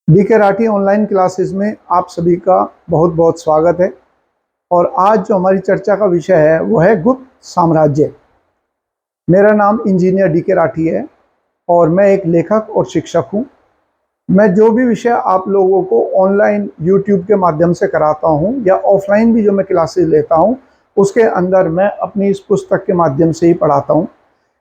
DK Rathi online classes में आप सभी का बहुत बहुत स्वागत है। और आज जो हमारी चर्चा का विषय है वो है गुप्त साम्राज्य। मेरा नाम इंजीनियर डीके राठी है और मैं एक लेखक और शिक्षक हूँ। मैं जो भी विषय आप लोगों को ऑनलाइन यूट्यूब के माध्यम से कराता हूँ या ऑफलाइन भी जो मैं क्लासेस लेता हूँ उसके अंदर मैं अपनी इस पुस्तक के माध्यम से ही पढ़ाता हूँ।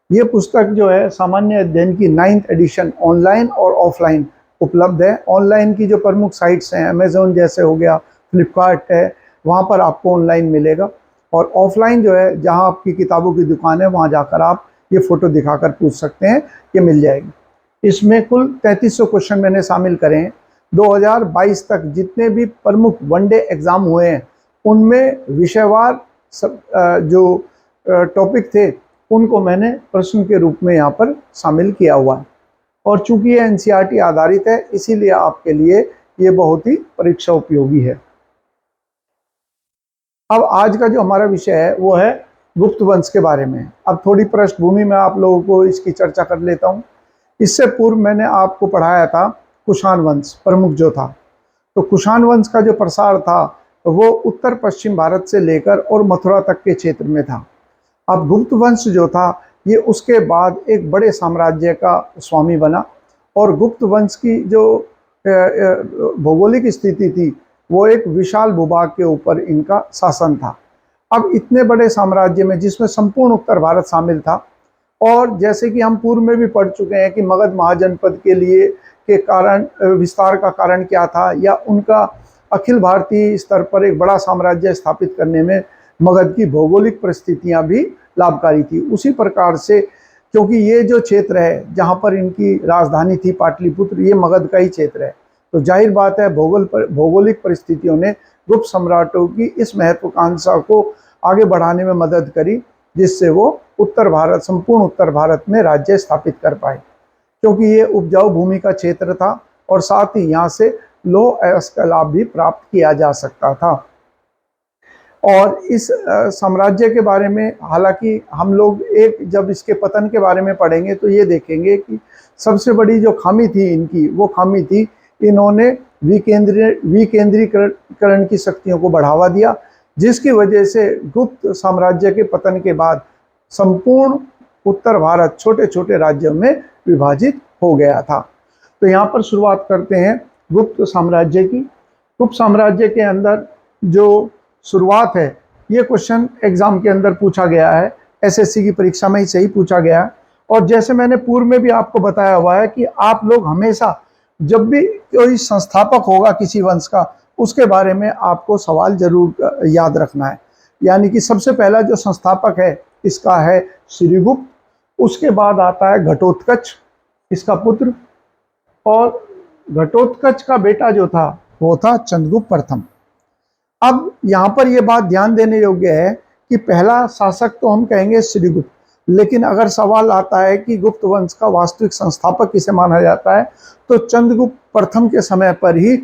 ये पुस्तक जो है सामान्य अध्ययन की 9th एडिशन ऑनलाइन और ऑफलाइन उपलब्ध है। ऑनलाइन की जो प्रमुख साइट्स हैं अमेज़न जैसे हो गया, फ्लिपकार्ट है, वहाँ पर आपको ऑनलाइन मिलेगा। और ऑफलाइन जो है जहाँ आपकी किताबों की दुकान है वहाँ जाकर आप ये फ़ोटो दिखाकर पूछ सकते हैं, ये मिल जाएगी। इसमें कुल 3300 क्वेश्चन मैंने शामिल करे हैं। 2022 तक जितने भी प्रमुख वनडे एग्ज़ाम हुए हैं उनमें विषयवार जो टॉपिक थे उनको मैंने प्रश्न के रूप में यहाँ पर शामिल किया हुआ है। और चूंकि ये एनसीईआरटी आधारित है इसीलिए आपके लिए ये बहुत ही परीक्षा उपयोगी है। अब आज का जो हमारा विषय है वो है गुप्त वंश के बारे में। अब थोड़ी पृष्ठभूमि में आप लोगों को इसकी चर्चा कर लेता हूँ। इससे पूर्व मैंने आपको पढ़ाया था कुषाण वंश प्रमुख जो था। तो कुषाण वंश का जो प्रसार था वो उत्तर पश्चिम भारत से लेकर और मथुरा तक के क्षेत्र में था। अब गुप्त वंश जो था ये उसके बाद एक बड़े साम्राज्य का स्वामी बना और गुप्त वंश की जो भौगोलिक स्थिति थी वो एक विशाल भूभाग के ऊपर इनका शासन था। अब इतने बड़े साम्राज्य में जिसमें संपूर्ण उत्तर भारत शामिल था और जैसे कि हम पूर्व में भी पढ़ चुके हैं कि मगध महाजनपद के लिए के कारण विस्तार का कारण क्या था या उनका अखिल भारतीय स्तर पर एक बड़ा साम्राज्य स्थापित करने में मगध की भौगोलिक परिस्थितियां भी लाभकारी थी। उसी प्रकार से क्योंकि ये जो क्षेत्र है जहाँ पर इनकी राजधानी थी पाटलिपुत्र, ये मगध का ही क्षेत्र है, तो जाहिर बात है भौगोलिक परिस्थितियों ने गुप्त सम्राटों की इस महत्वाकांक्षा को आगे बढ़ाने में मदद करी जिससे वो संपूर्ण उत्तर भारत में राज्य स्थापित कर पाए। क्योंकि ये उपजाऊ भूमि का क्षेत्र था और साथ ही यहाँ से लौह अयस्क का लाभ भी प्राप्त किया जा सकता था। और इस साम्राज्य के बारे में हालांकि हम लोग जब इसके पतन के बारे में पढ़ेंगे तो ये देखेंगे कि सबसे बड़ी जो खामी थी इनकी वो खामी थी इन्होंने विकेंद्रीकरण की शक्तियों को बढ़ावा दिया, जिसकी वजह से गुप्त साम्राज्य के पतन के बाद संपूर्ण उत्तर भारत छोटे छोटे राज्यों में विभाजित हो गया था। तो यहाँ पर शुरुआत करते हैं गुप्त साम्राज्य की। गुप्त साम्राज्य के अंदर जो शुरुआत है ये क्वेश्चन एग्जाम के अंदर पूछा गया है, एसएससी की परीक्षा में ही सही पूछा गया है। और जैसे मैंने पूर्व में भी आपको बताया हुआ है कि आप लोग हमेशा जब भी कोई संस्थापक होगा किसी वंश का उसके बारे में आपको सवाल जरूर याद रखना है। यानी कि सबसे पहला जो संस्थापक है इसका है श्रीगुप्त, उसके बाद आता है घटोत्कच इसका पुत्र, और घटोत्कच का बेटा जो था वो था चंद्रगुप्त प्रथम। अब यहाँ पर यह बात ध्यान देने योग्य है कि पहला शासक तो हम कहेंगे श्रीगुप्त, लेकिन अगर सवाल आता है कि गुप्त वंश का वास्तविक संस्थापक किसे माना जाता है तो चंद्रगुप्त प्रथम के समय पर ही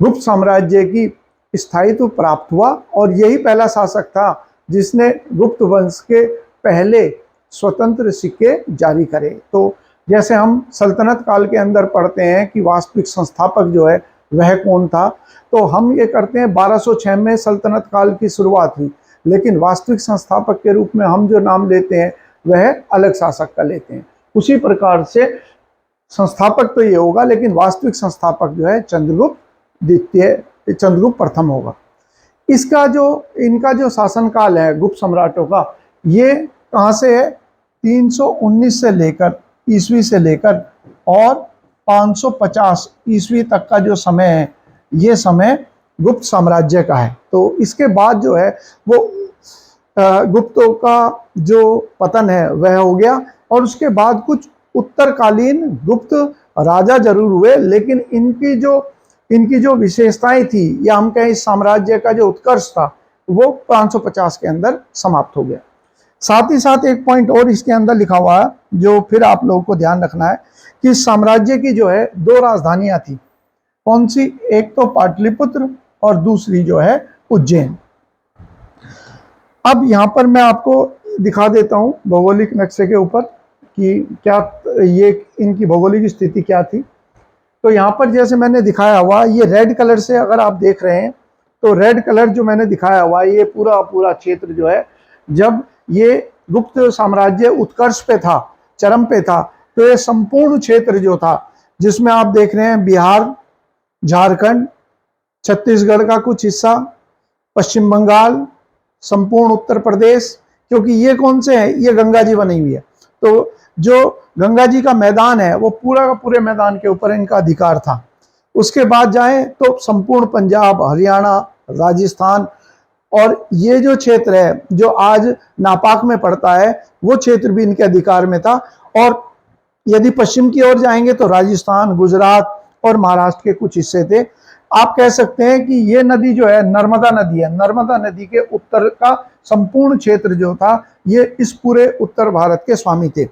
गुप्त साम्राज्य की स्थायित्व प्राप्त हुआ और यही पहला शासक था जिसने गुप्त वंश के पहले स्वतंत्र सिक्के जारी करे। तो जैसे हम सल्तनत काल के अंदर पढ़ते हैं कि वास्तविक संस्थापक जो है वह कौन था, तो हम ये करते हैं 1206 में सल्तनत काल की शुरुआत हुई, लेकिन वास्तविक संस्थापक के रूप में हम जो नाम लेते हैं वह अलग शासक का लेते हैं। उसी प्रकार से संस्थापक तो ये होगा लेकिन वास्तविक संस्थापक जो है चंद्रगुप्त प्रथम होगा। इनका जो शासनकाल है गुप्त सम्राटों का ये कहाँ से है, 319 से लेकर ईस्वी से लेकर और 550 ईस्वी तक का जो समय है ये समय गुप्त साम्राज्य का है। तो इसके बाद जो है वो गुप्तों का जो पतन है वह हो गया और उसके बाद कुछ उत्तरकालीन गुप्त राजा जरूर हुए, लेकिन इनकी जो विशेषताएं थी या हम कहें इस साम्राज्य का जो उत्कर्ष था वो 550 के अंदर समाप्त हो गया। साथ ही साथ एक पॉइंट और इसके अंदर लिखा हुआ है जो फिर आप लोगों को ध्यान रखना है कि साम्राज्य की जो है 2 राजधानियां थी। कौन सी, एक तो पाटलिपुत्र और दूसरी जो है उज्जैन। अब यहाँ पर मैं आपको दिखा देता हूँ भौगोलिक नक्शे के ऊपर कि क्या ये इनकी भौगोलिक स्थिति क्या थी। तो यहाँ पर जैसे मैंने दिखाया हुआ, ये रेड कलर से अगर आप देख रहे हैं तो रेड कलर जो मैंने दिखाया हुआ, ये पूरा पूरा क्षेत्र जो है, जब ये गुप्त साम्राज्य उत्कर्ष पे था, चरम पे था, तो ये संपूर्ण क्षेत्र जो था, जिसमें आप देख रहे हैं बिहार, झारखंड, छत्तीसगढ़ का कुछ हिस्सा, पश्चिम बंगाल, संपूर्ण उत्तर प्रदेश, क्योंकि ये कौन से हैं, ये गंगा जी बनी हुई है, तो जो गंगा जी का मैदान है वो पूरा का पूरे मैदान के ऊपर इनका अधिकार था। उसके बाद जाएं तो संपूर्ण पंजाब, हरियाणा, राजस्थान, और ये जो क्षेत्र है जो आज नापाक में पड़ता है, वो क्षेत्र भी इनके अधिकार में था। और यदि पश्चिम की ओर जाएंगे तो राजस्थान, गुजरात और महाराष्ट्र के कुछ हिस्से थे। आप कह सकते हैं कि ये नदी जो है नर्मदा नदी है, नर्मदा नदी के उत्तर का संपूर्ण क्षेत्र जो था, ये इस पूरे उत्तर भारत के स्वामी थे।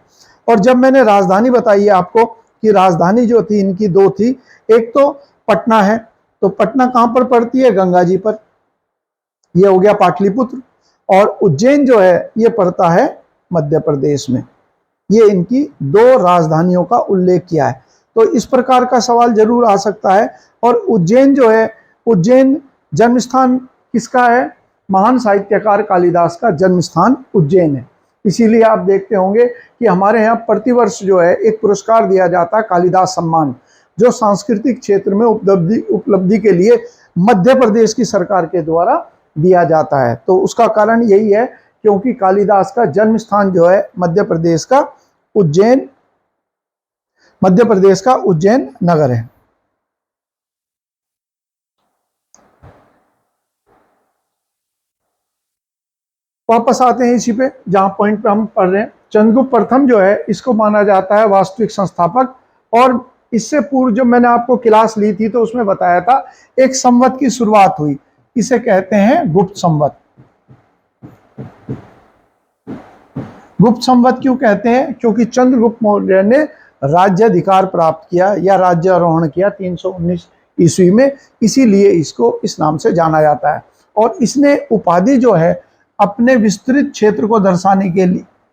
और जब मैंने राजधानी बताई है आपको कि राजधानी जो थी इनकी दो थी, एक तो पटना है, तो पटना कहाँ पर पड़ती है, गंगा जी पर, ये हो गया पाटलिपुत्र, और उज्जैन जो है ये पड़ता है मध्य प्रदेश में। ये इनकी दो राजधानियों का उल्लेख किया है। तो इस प्रकार का सवाल जरूर आ सकता है। और उज्जैन जो है, उज्जैन जन्म स्थान किसका है, महान साहित्यकार कालिदास का जन्म स्थान उज्जैन है। इसीलिए आप देखते होंगे कि हमारे यहाँ प्रतिवर्ष जो है एक पुरस्कार दिया जाता है, कालिदास सम्मान, जो सांस्कृतिक क्षेत्र में उपलब्धि के लिए मध्य प्रदेश की सरकार के द्वारा दिया जाता है। तो उसका कारण यही है क्योंकि कालिदास का जन्म स्थान जो है मध्य प्रदेश का उज्जैन, मध्य प्रदेश का उज्जैन नगर है। वापस आते हैं इसी पे, जहां पॉइंट पे हम पढ़ रहे हैं। चंद्रगुप्त प्रथम जो है इसको माना जाता है वास्तविक संस्थापक। और इससे पूर्व जो मैंने आपको क्लास ली थी तो उसमें बताया था एक संवत की शुरुआत हुई, इसे कहते हैं गुप्त संवत। गुप्त संवत क्यों कहते हैं, क्योंकि चंद्रगुप्त मौर्य ने राज्याधिकार प्राप्त किया या राज्यारोहण किया 319 ईस्वी में, इसीलिए इसको इस नाम से जाना जाता है। और इसने उपाधि जो है अपने विस्तृत क्षेत्र को दर्शाने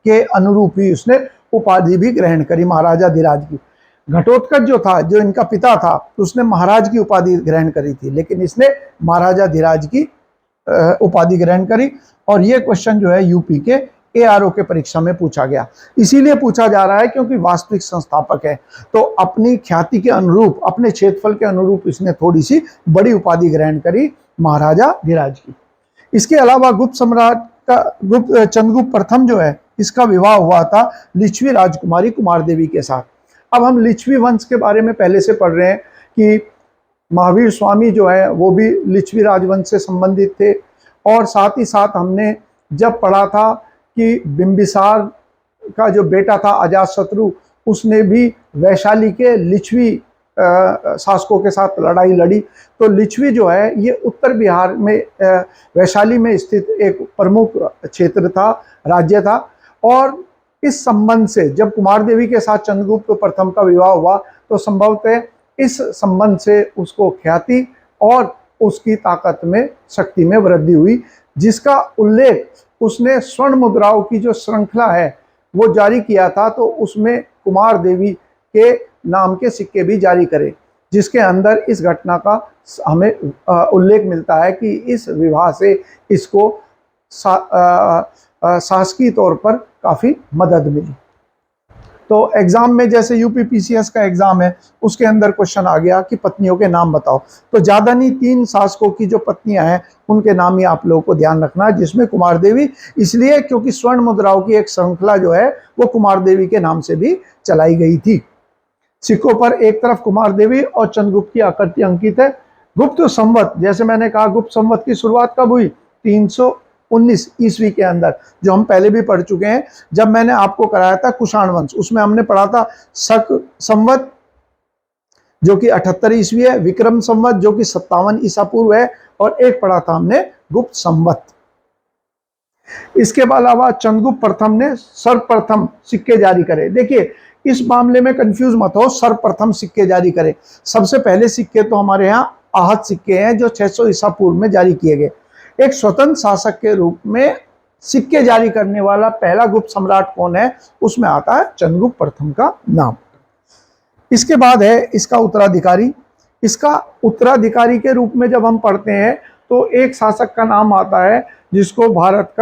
के अनुरूप ही उसने उपाधि भी ग्रहण करी, महाराजाधिराज की। घटोत्कच जो था, जो इनका पिता था, उसने महाराज की उपाधि ग्रहण करी थी, लेकिन इसने महाराजाधिराज की उपाधि ग्रहण करी। और ये क्वेश्चन जो है यूपी के ARO के परीक्षा में पूछा गया, इसीलिए पूछा जा रहा है क्योंकि वास्तविक संस्थापक है, तो अपनी ख्याति के अनुरूप, अपने क्षेत्रफल के अनुरूप इसने थोड़ी सी बड़ी उपाधि ग्रहण करी महाराजाधिराज की। इसके अलावा गुप्त सम्राट का चंद्रगुप्त प्रथम जो है इसका विवाह हुआ था लिच्छवी राजकुमारी कुमार देवी के साथ। अब हम लिच्छवी वंश के बारे में पहले से पढ़ रहे हैं कि महावीर स्वामी जो है वो भी लिच्छवी राजवंश से संबंधित थे। और साथ ही साथ हमने जब पढ़ा था कि बिंबिसार का जो बेटा था अजातशत्रु, उसने भी वैशाली के लिच्छवी शासकों के साथ लड़ाई लड़ी। तो लिच्छवी जो है ये उत्तर बिहार में वैशाली में स्थित एक प्रमुख क्षेत्र था, राज्य था। और इस संबंध से जब कुमार देवी के साथ चंद्रगुप्त प्रथम का विवाह हुआ तो संभवतः इस संबंध से उसको ख्याति और उसकी ताकत में, शक्ति में वृद्धि हुई, जिसका उल्लेख उसने स्वर्ण मुद्राओं की जो श्रृंखला है वो जारी किया था। तो उसमें कुमार देवी के नाम के सिक्के भी जारी करे, जिसके अंदर इस घटना का हमें उल्लेख मिलता है कि इस विवाह से इसको शासकीय तौर पर काफ़ी मदद मिली। तो एग्जाम में जैसे UPPCS का एग्जाम है उसके अंदर क्वेश्चन आ गया कि पत्नियों के नाम बताओ, तो ज़्यादा नहीं 3 शासकों की जो पत्नियां हैं उनके नाम ही आप लोगों को ध्यान रखना है, जिसमें कुमार देवी इसलिए क्योंकि स्वर्ण मुद्राओं की एक श्रृंखला जो है वो कुमार देवी के नाम से भी चलाई गई थी। सिक्कों पर एक तरफ कुमार देवी और चंद्रगुप्त की आकृति अंकित है। गुप्त संवत, जैसे मैंने कहा, गुप्त संवत की शुरुआत कब हुई, 319 ईस्वी के अंदर, जो हम पहले भी पढ़ चुके हैं। जब मैंने आपको कराया था कुषाण वंश, उसमें हमने पढ़ा था शक संवत जो कि 78 ईस्वी है, विक्रम संवत जो कि 57 ईसा पूर्व है, और एक पढ़ा था हमने गुप्त संवत। इसके अलावा चंद्रगुप्त प्रथम ने सर्वप्रथम सिक्के जारी करे। देखिए इस मामले में कंफ्यूज मत हो, सर्वप्रथम सिक्के जारी करे। सबसे पहले सिक्के तो हमारे यहाँ आहत सिक्के हैं जो 600 ईसा पूर्व में जारी किए गए। एक स्वतंत्र शासक के रूप में सिक्के जारी करने वाला पहला गुप्त सम्राट कौन है, उसमें आता है चंद्रगुप्त प्रथम का नाम। इसके बाद है इसका उत्तराधिकारी। इसका उत्तराधिकारी के रूप में जब हम पढ़ते हैं तो एक शासक का नाम आता है जिसको भारत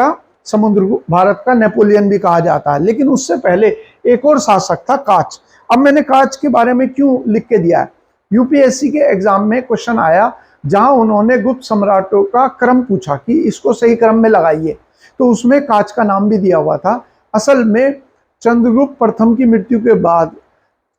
का नेपोलियन भी कहा जाता है। लेकिन उससे पहले एक और शासक था, काच। अब मैंने काच के बारे में क्यों लिख के दिया है, यूपीएससी के एग्जाम में क्वेश्चन आया जहां उन्होंने गुप्त सम्राटों का क्रम पूछा कि इसको सही क्रम में लगाइए, तो उसमें काच का नाम भी दिया हुआ था। असल में चंद्रगुप्त प्रथम की मृत्यु के बाद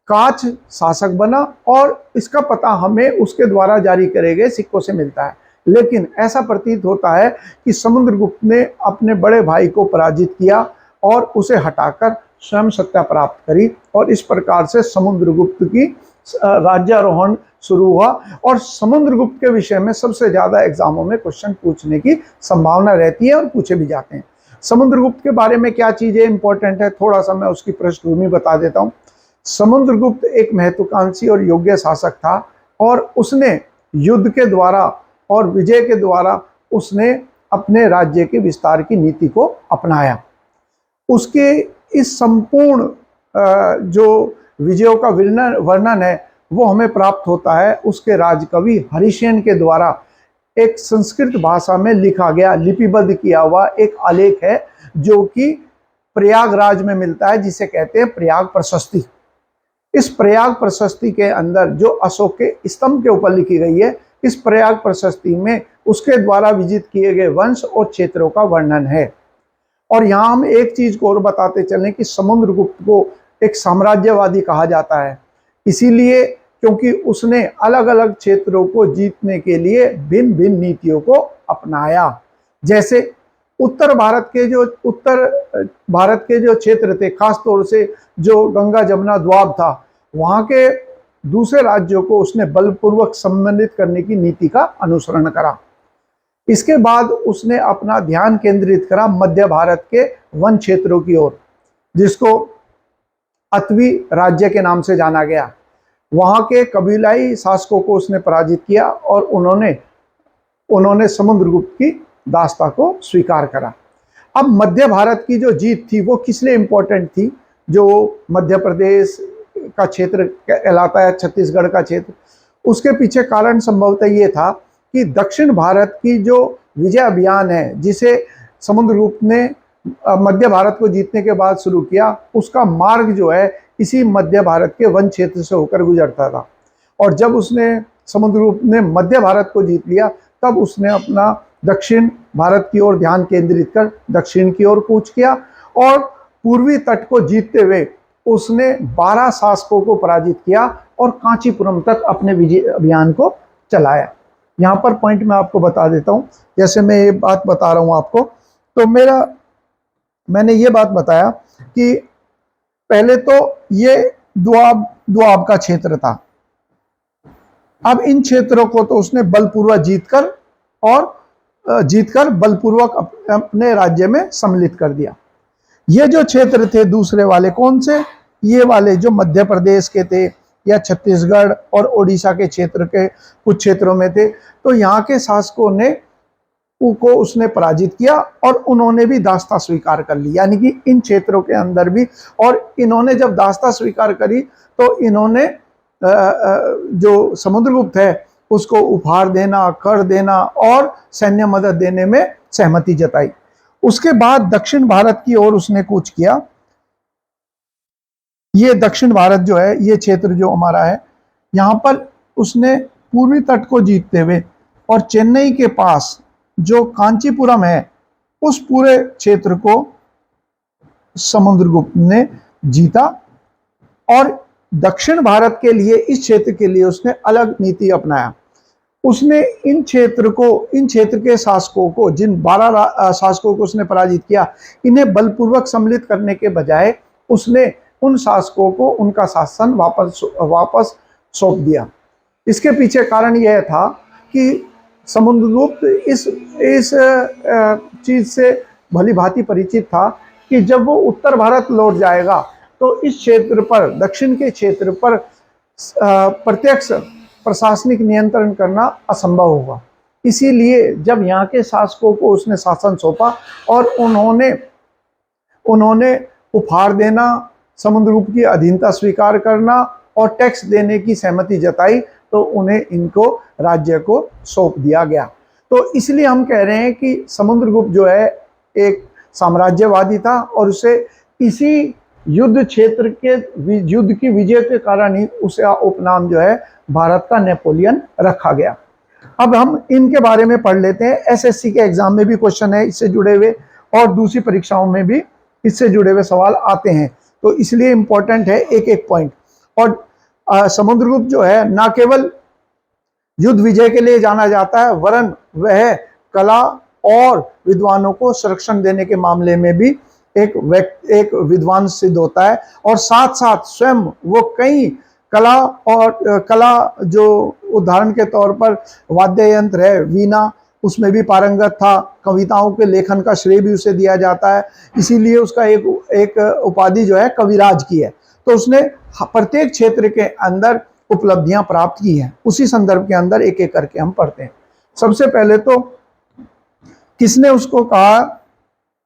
काच शासक बना और इसका पता हमें उसके द्वारा जारी करे गए सिक्कों से मिलता है। लेकिन ऐसा प्रतीत होता है कि समुद्रगुप्त ने अपने बड़े भाई को पराजित किया और उसे हटाकर स्वयं सत्ता प्राप्त करी और इस प्रकार से समुद्रगुप्त की राज्यारोहण शुरू हुआ। और समुद्रगुप्त के विषय में सबसे ज्यादा एग्जामों में क्वेश्चन पूछने की संभावना रहती है और पूछे भी जाते हैं। समुद्रगुप्त के बारे में क्या चीजें इंपॉर्टेंट है, थोड़ा सा मैं उसकी पृष्ठभूमि बता देता हूँ। समुद्रगुप्त एक महत्वाकांक्षी और योग्य शासक था और उसने युद्ध के द्वारा और विजय के द्वारा उसने अपने राज्य के विस्तार की नीति को अपनाया। उसके इस संपूर्ण जो विजयों का वर्णन है वो हमें प्राप्त होता है उसके राजकवि हरिसेन के द्वारा। एक संस्कृत भाषा में लिखा गया, लिपिबद्ध किया हुआ एक आलेख है जो कि प्रयागराज में मिलता है, जिसे कहते हैं प्रयाग प्रशस्ति। इस प्रयाग प्रशस्ति के अंदर जो अशोक के स्तंभ के ऊपर लिखी गई है, इस प्रयाग प्रशस्ति में उसके द्वारा विजित किए गए वंश और क्षेत्रों का वर्णन है। और यहाँ हम एक चीज को और बताते चलें कि समुद्रगुप्त को एक साम्राज्यवादी कहा जाता है, इसीलिए क्योंकि उसने अलग अलग क्षेत्रों को जीतने के लिए भिन्न भिन्न नीतियों को अपनाया। जैसे उत्तर भारत के जो क्षेत्र थे, खास तौर से जो गंगा जमुना द्वाब था, वहां के दूसरे राज्यों को उसने बलपूर्वक सम्मिलित करने की नीति का अनुसरण करा। इसके बाद उसने अपना ध्यान केंद्रित करा मध्य भारत के वन क्षेत्रों की ओर, जिसको अतवी राज्य के नाम से जाना गया। वहां के कबीलाई शासकों को उसने पराजित किया और उन्होंने समुद्रगुप्त की दास्ता को स्वीकार करा। अब मध्य भारत की जो जीत थी वो किस लिए इंपॉर्टेंट थी? जो मध्य प्रदेश का क्षेत्र कहलाता है, छत्तीसगढ़ का क्षेत्र, उसके पीछे कारण संभवतः ये था कि दक्षिण भारत की जो विजय अभियान है जिसे समुद्रगुप्त ने मध्य भारत को जीतने के बाद शुरू किया, उसका मार्ग जो है इसी मध्य भारत के वन क्षेत्र से होकर गुजरता था। और जब समुद्रगुप्त ने मध्य भारत को जीत लिया, तब उसने अपना दक्षिण भारत की ओर ध्यान केंद्रित कर दक्षिण की ओर कूच किया और पूर्वी तट को जीतते हुए उसने 12 शासकों को पराजित किया और कांचीपुरम तक अपने विजय अभियान को चलाया। यहाँ पर पॉइंट मैं आपको बता देता हूँ, जैसे मैं ये बात बता रहा हूँ आपको, तो मैंने ये बात बताया कि पहले तो ये दुआब का क्षेत्र था। अब इन क्षेत्रों को तो उसने बलपूर्वक जीतकर बलपूर्वक अपने राज्य में सम्मिलित कर दिया। ये जो क्षेत्र थे दूसरे वाले, कौन से? ये वाले जो मध्य प्रदेश के थे या छत्तीसगढ़ और ओडिशा के क्षेत्र के कुछ क्षेत्रों में थे, तो यहाँ के शासकों ने को उसने पराजित किया और उन्होंने भी दास्ता स्वीकार कर ली, यानी कि इन क्षेत्रों के अंदर भी। और इन्होंने जब दास्ता स्वीकार करी तो इन्होंने जो समुद्रगुप्त है उसको उपहार देना, कर देना और सैन्य मदद देने में सहमति जताई। उसके बाद दक्षिण भारत की ओर उसने कूच किया। ये दक्षिण भारत जो है, ये क्षेत्र जो हमारा है, यहाँ पर उसने पूर्वी तट को जीतते हुए और चेन्नई के पास जो कांचीपुरम है उस पूरे क्षेत्र को समुद्रगुप्त ने जीता। और दक्षिण भारत के लिए, इस क्षेत्र के लिए उसने अलग नीति अपनाया। उसने इन क्षेत्र के शासकों को, जिन 12 शासकों को उसने पराजित किया, इन्हें बलपूर्वक सम्मिलित करने के बजाय उसने उन शासकों को उनका शासन वापस सौंप दिया। इसके पीछे कारण यह था कि समुद्रगुप्त इस चीज से भली भांति परिचित था कि जब वो उत्तर भारत लौट जाएगा तो इस क्षेत्र पर, दक्षिण के क्षेत्र पर प्रत्यक्ष प्रशासनिक नियंत्रण करना असंभव होगा। इसीलिए जब यहाँ के शासकों को उसने शासन सौंपा और उन्होंने उपहार देना, समुद्रगुप्त की अधीनता स्वीकार करना और टैक्स देने की सहमति जताई तो उन्हें इनको राज्य को सौंप दिया गया। तो इसलिए हम कह रहे हैं कि समुद्रगुप्त जो है एक साम्राज्यवादी था और उसे इसी युद्ध क्षेत्र के युद्ध की विजय के कारण ही उसे उपनाम जो है भारत का नेपोलियन रखा गया। अब हम इनके बारे में पढ़ लेते हैं। एसएससी के एग्जाम में भी क्वेश्चन है इससे जुड़े हुए और दूसरी परीक्षाओं में भी इससे जुड़े हुए सवाल आते हैं, तो इसलिए इंपॉर्टेंट है एक एक पॉइंट। और समुद्रगुप्त जो है ना केवल युद्ध विजय के लिए जाना जाता है वरन वह कला और विद्वानों को संरक्षण देने के मामले में भी एक विद्वान सिद्ध होता है। और साथ साथ स्वयं वो कई कला जो उदाहरण के तौर पर वाद्य यंत्र है वीणा, उसमें भी पारंगत था। कविताओं के लेखन का श्रेय भी उसे दिया जाता है, इसीलिए उसका एक उपाधि जो है कविराज की है। तो उसने प्रत्येक क्षेत्र के अंदर उपलब्धियां प्राप्त की हैं। उसी संदर्भ के अंदर एक एक करके हम पढ़ते हैं। सबसे पहले तो किसने उसको कहा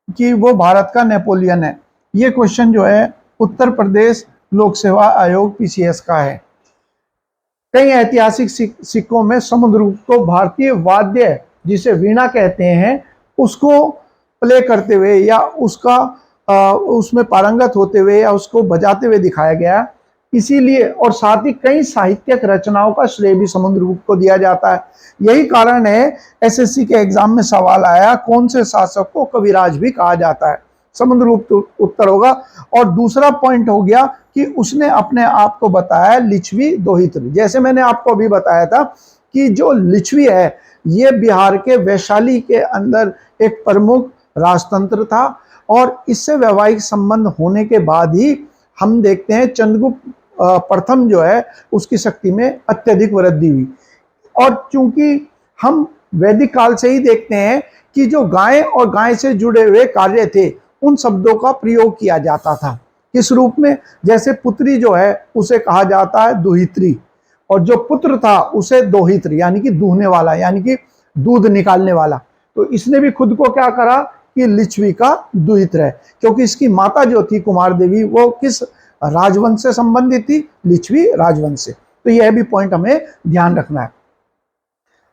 कि वो भारत का नेपोलियन है? ये क्वेश्चन जो है उत्तर प्रदेश लोक सेवा आयोग पीसीएस का है। कई ऐतिहासिक सिक्कों में समुद्रगुप्त को भारतीय वाद्य जिसे वीणा कहते हैं उसको प्ले करते हुए या उसमें पारंगत होते हुए या उसको बजाते हुए दिखाया गया। इसीलिए और साथ ही कई साहित्यिक रचनाओं का श्रेय भी समुद्रगुप्त को दिया जाता है। यही कारण है एसएससी के एग्जाम में सवाल आया कौन से शासक को कविराज भी कहा जाता है? समुद्रगुप्त उत्तर होगा। और दूसरा पॉइंट हो गया कि उसने अपने आप को बताया लिच्छवी दोहित्र। जैसे मैंने आपको अभी बताया था कि जो लिच्छवी है ये बिहार के वैशाली के अंदर एक प्रमुख राजतंत्र था और इससे वैवाहिक संबंध होने के बाद ही हम देखते हैं चंद्रगुप्त प्रथम जो है उसकी शक्ति में अत्यधिक वृद्धि हुई। और चूंकि हम वैदिक काल से ही देखते हैं कि जो गाय और गाय से जुड़े हुए कार्य थे उन शब्दों का प्रयोग किया जाता था। किस रूप में? जैसे पुत्री जो है उसे कहा जाता है दुहित्री और जो पुत्र था उसे दोहित्र यानी कि दूहने वाला यानी कि दूध निकालने वाला। तो इसने भी खुद को क्या करा कि लिच्छवी का दुहित्र है, क्योंकि इसकी माता जो थी कुमार देवी वो किस राजवंश से संबंधित थी? लिच्छवी राजवंश से। तो यह भी पॉइंट हमें ध्यान रखना है।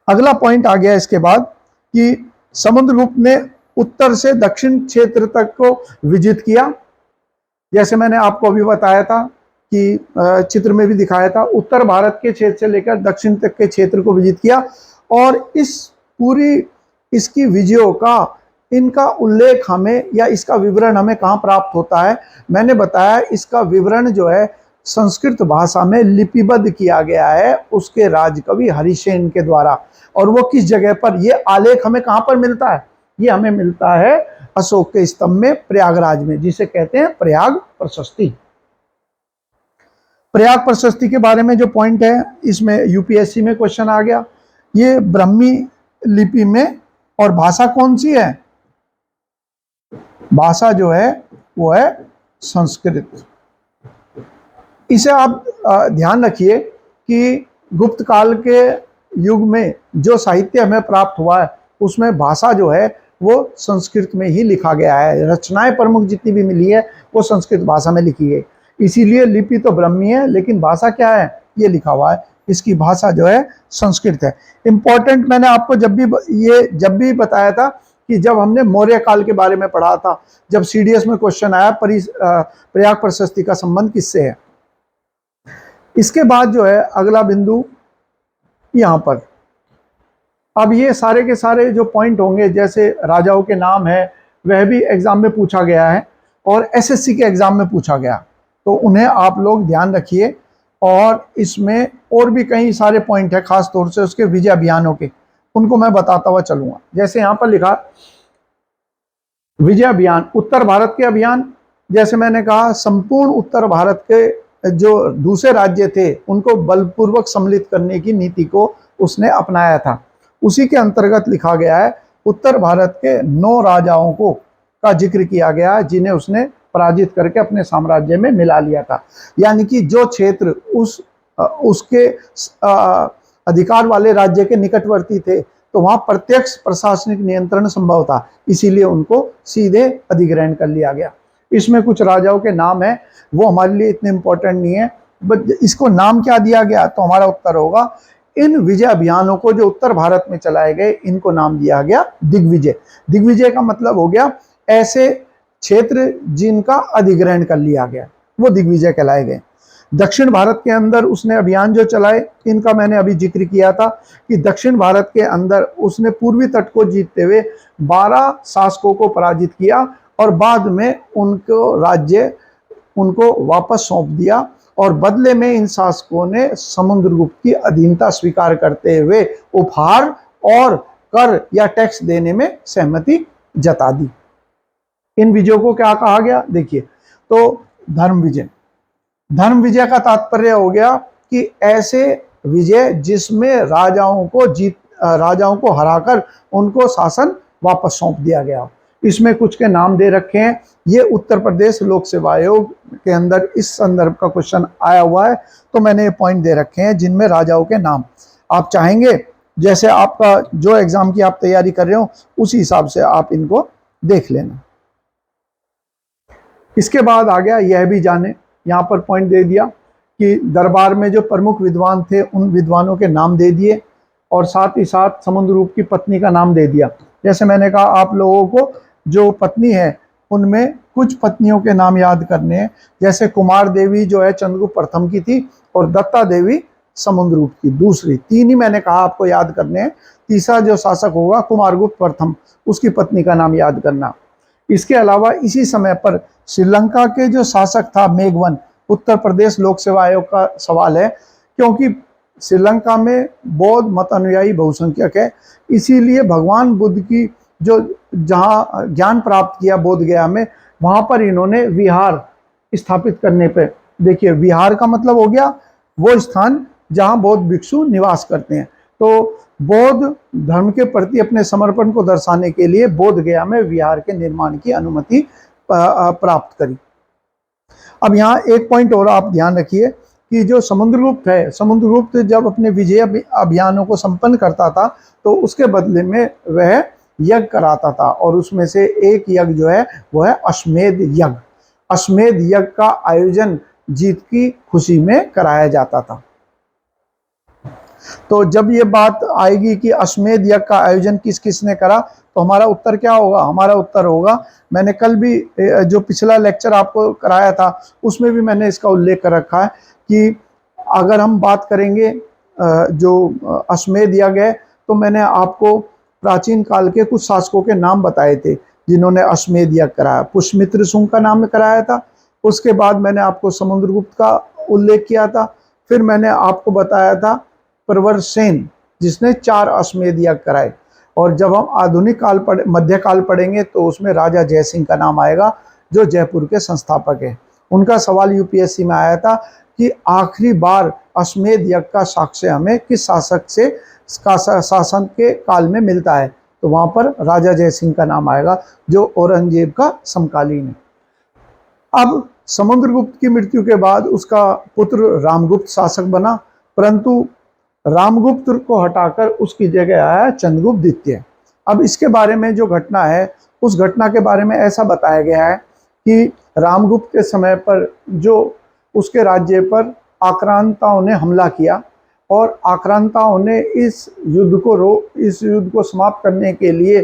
अगला पॉइंट आ गया इसके बाद कि समुद्रगुप्त ने उत्तर से दक्षिण क्षेत्र तक को विजित किया। जैसे मैंने आपको अभी बताया था कि चित्र में भी दिखाया था, उत्तर भारत के क्षेत्र से लेकर दक्षिण तक के क्षेत्र को विजित किया। और इसकी विजयों का इनका उल्लेख हमें या इसका विवरण हमें कहाँ प्राप्त होता है? मैंने बताया इसका विवरण जो है संस्कृत भाषा में लिपिबद्ध किया गया है उसके राजकवि हरिसेन के द्वारा। और वो किस जगह पर? ये आलेख हमें कहाँ पर मिलता है? ये हमें मिलता है अशोक के स्तंभ में प्रयागराज में, जिसे कहते हैं प्रयाग प्रशस्ति। प्रयाग प्रशस्ति के बारे में जो पॉइंट है इसमें यूपीएससी में क्वेश्चन आ गया। ये ब्राह्मी लिपि में और भाषा कौन सी है? भाषा जो है वो है संस्कृत। इसे आप ध्यान रखिए कि गुप्त काल के युग में जो साहित्य हमें प्राप्त हुआ है उसमें भाषा जो है वो संस्कृत में ही लिखा गया है। रचनाएं प्रमुख जितनी भी मिली है वो संस्कृत भाषा में लिखी गई। इसीलिए लिपि तो ब्राह्मी है लेकिन भाषा क्या है? ये लिखा हुआ है, इसकी भाषा जो है संस्कृत है। इंपॉर्टेंट मैंने आपको जब भी बताया था कि जब हमने मौर्य काल के बारे में पढ़ा था, जब सीडीएस में क्वेश्चन आया प्रयाग प्रशस्ति का संबंध किससे है। इसके बाद जो है अगला बिंदु यहाँ पर, अब ये सारे के सारे जो पॉइंट होंगे जैसे राजाओं के नाम है वह भी एग्जाम में पूछा गया है और एसएससी के एग्जाम में पूछा गया, तो उन्हें आप लोग ध्यान रखिए। और इसमें और भी कई सारे पॉइंट है खास तौर से उसके विजय अभियानों के, उनको मैं बताता हुआ चलूंगा। जैसे यहाँ पर लिखा विजय अभियान, उत्तर भारत के अभियान। जैसे मैंने कहा संपूर्ण उत्तर भारत के जो दूसरे राज्य थे उनको बलपूर्वक सम्मिलित करने की नीति को उसने अपनाया था। उसी के अंतर्गत लिखा गया है उत्तर भारत के 9 राजाओं का जिक्र किया गया है जिन्हें उसने पराजित करके अपने साम्राज्य में मिला लिया था। यानी कि जो क्षेत्र उसके अधिकार वाले राज्य के निकटवर्ती थे तो वहां प्रत्यक्ष प्रशासनिक नियंत्रण संभव था, इसीलिए उनको सीधे अधिग्रहण कर लिया गया। इसमें कुछ राजाओं के नाम है, वो हमारे लिए इतने इंपॉर्टेंट नहीं है, इसको नाम क्या दिया गया? तो हमारा उत्तर होगा, इन विजय अभियानों को जो उत्तर भारत में चलाए गए, इनको नाम दिया गया दिग्विजय। दिग्विजय का मतलब हो गया ऐसे क्षेत्र जिनका अधिग्रहण कर लिया गया, वो दिग्विजय कहलाए गए। दक्षिण भारत के अंदर उसने अभियान जो चलाए, इनका मैंने अभी जिक्र किया था कि दक्षिण भारत के अंदर उसने पूर्वी तट को जीतते हुए 12 शासकों को पराजित किया और बाद में उनको राज्य उनको वापस सौंप दिया, और बदले में इन शासकों ने समुद्रगुप्त की अधीनता स्वीकार करते हुए उपहार और कर या टैक्स देने में सहमति जता दी। इन विजयों को क्या कहा गया? देखिए, तो धर्म विजय। धर्म विजय का तात्पर्य हो गया कि ऐसे विजय जिसमें राजाओं को हराकर उनको शासन वापस सौंप दिया गया। इसमें कुछ के नाम दे रखे हैं। ये उत्तर प्रदेश लोक सेवा आयोग के अंदर इस संदर्भ का क्वेश्चन आया हुआ है, तो मैंने ये पॉइंट दे रखे हैं जिनमें राजाओं के नाम। आप चाहेंगे जैसे आपका जो एग्जाम की आप तैयारी कर रहे हो उसी हिसाब से आप इनको देख लेना। इसके बाद आ गया यह भी जाने, यहाँ पर पॉइंट दे दिया कि दरबार में जो प्रमुख विद्वान थे उन विद्वानों के नाम दे दिए, और साथ ही साथ समुद्रगुप्त की पत्नी का नाम दे दिया। जैसे मैंने कहा, आप लोगों को जो पत्नी है उनमें कुछ पत्नियों के नाम याद करने हैं। जैसे कुमार देवी जो है चंद्रगुप्त प्रथम की थी, और दत्ता देवी समुद्रगुप्त की दूसरी। 3 ही मैंने कहा आपको याद करने हैं। तीसरा जो शासक होगा कुमारगुप्त प्रथम, उसकी पत्नी का नाम याद करना। इसके अलावा इसी समय पर श्रीलंका के जो शासक था मेघवन, उत्तर प्रदेश लोक सेवा आयोग का सवाल है, क्योंकि श्रीलंका में बौद्ध मत अनुयायी बहुसंख्यक है, इसीलिए भगवान बुद्ध की जो जहाँ ज्ञान प्राप्त किया बोध गया में, वहाँ पर इन्होंने विहार स्थापित करने पे, देखिए विहार का मतलब हो गया वो स्थान जहाँ बौद्ध भिक्षु निवास करते हैं। तो बौद्ध धर्म के प्रति अपने समर्पण को दर्शाने के लिए बोध गया में विहार के निर्माण की अनुमति प्राप्त करी। अब यहाँ एक पॉइंट और आप ध्यान रखिए कि जो समुद्रगुप्त है, समुद्रगुप्त जब अपने विजय अभियानों को संपन्न करता था तो उसके बदले में वह यज्ञ कराता था, और उसमें से एक यज्ञ जो है वो है अश्वमेध यज्ञ। अश्वमेध यज्ञ का आयोजन जीत की खुशी में कराया जाता था। तो जब ये बात आएगी कि अश्वमेध यज्ञ का आयोजन किस किस ने करा, तो हमारा उत्तर क्या होगा? हमारा उत्तर होगा, मैंने कल भी जो पिछला लेक्चर आपको कराया था उसमें भी मैंने इसका उल्लेख कर रखा है कि अगर हम बात करेंगे जो अश्वमेध यज्ञ है, तो मैंने आपको प्राचीन काल के कुछ शासकों के नाम बताए थे जिन्होंने अश्वमेध यज्ञ कराया। पुष्यमित्र शुंग का नाम कराया था, उसके बाद मैंने आपको समुद्रगुप्त का उल्लेख किया था, फिर मैंने आपको बताया था प्रवरसेन जिसने 4 अश्वमेध यज्ञ कराए, और जब हम आधुनिक काल मध्यकाल पढ़ेंगे तो उसमें राजा जयसिंह का नाम आएगा जो जयपुर के संस्थापक है। उनका सवाल यूपीएससी में आया था कि आखिरी बार अश्वमेध यज्ञ का साक्ष्य हमें किस शासक से शासन के काल में मिलता है, तो वहां पर राजा जयसिंह का नाम आएगा जो औरंगजेब का समकालीन है। अब समुद्रगुप्त की मृत्यु के बाद उसका पुत्र रामगुप्त शासक बना, परंतु रामगुप्त को हटाकर उसकी जगह आया चंद्रगुप्त द्वितीय। अब इसके बारे में जो घटना है, उस घटना के बारे में ऐसा बताया गया है कि रामगुप्त के समय पर जो उसके राज्य पर आक्रांताओं ने हमला किया, और आक्रांताओं ने इस युद्ध को समाप्त करने के लिए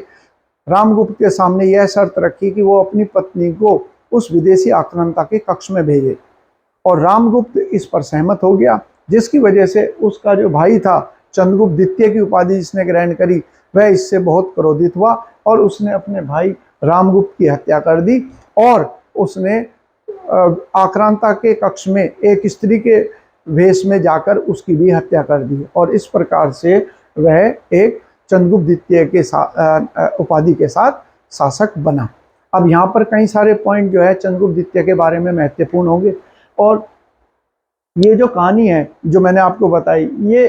रामगुप्त के सामने यह शर्त रखी कि वो अपनी पत्नी को उस विदेशी आक्रांता के कक्ष में भेजे, और रामगुप्त इस पर सहमत हो गया, जिसकी वजह से उसका जो भाई था चंद्रगुप्त द्वितीय की उपाधि जिसने ग्रहण करी, वह इससे बहुत क्रोधित हुआ और उसने अपने भाई रामगुप्त की हत्या कर दी, और उसने आक्रांता के कक्ष में एक स्त्री के वेश में जाकर उसकी भी हत्या कर दी, और इस प्रकार से वह एक चंद्रगुप्त द्वितीय के उपाधि के साथ शासक बना। अब यहाँ पर कई सारे पॉइंट जो है चंद्रगुप्त द्वितीय के बारे में महत्वपूर्ण होंगे, और ये जो कहानी है जो मैंने आपको बताई, ये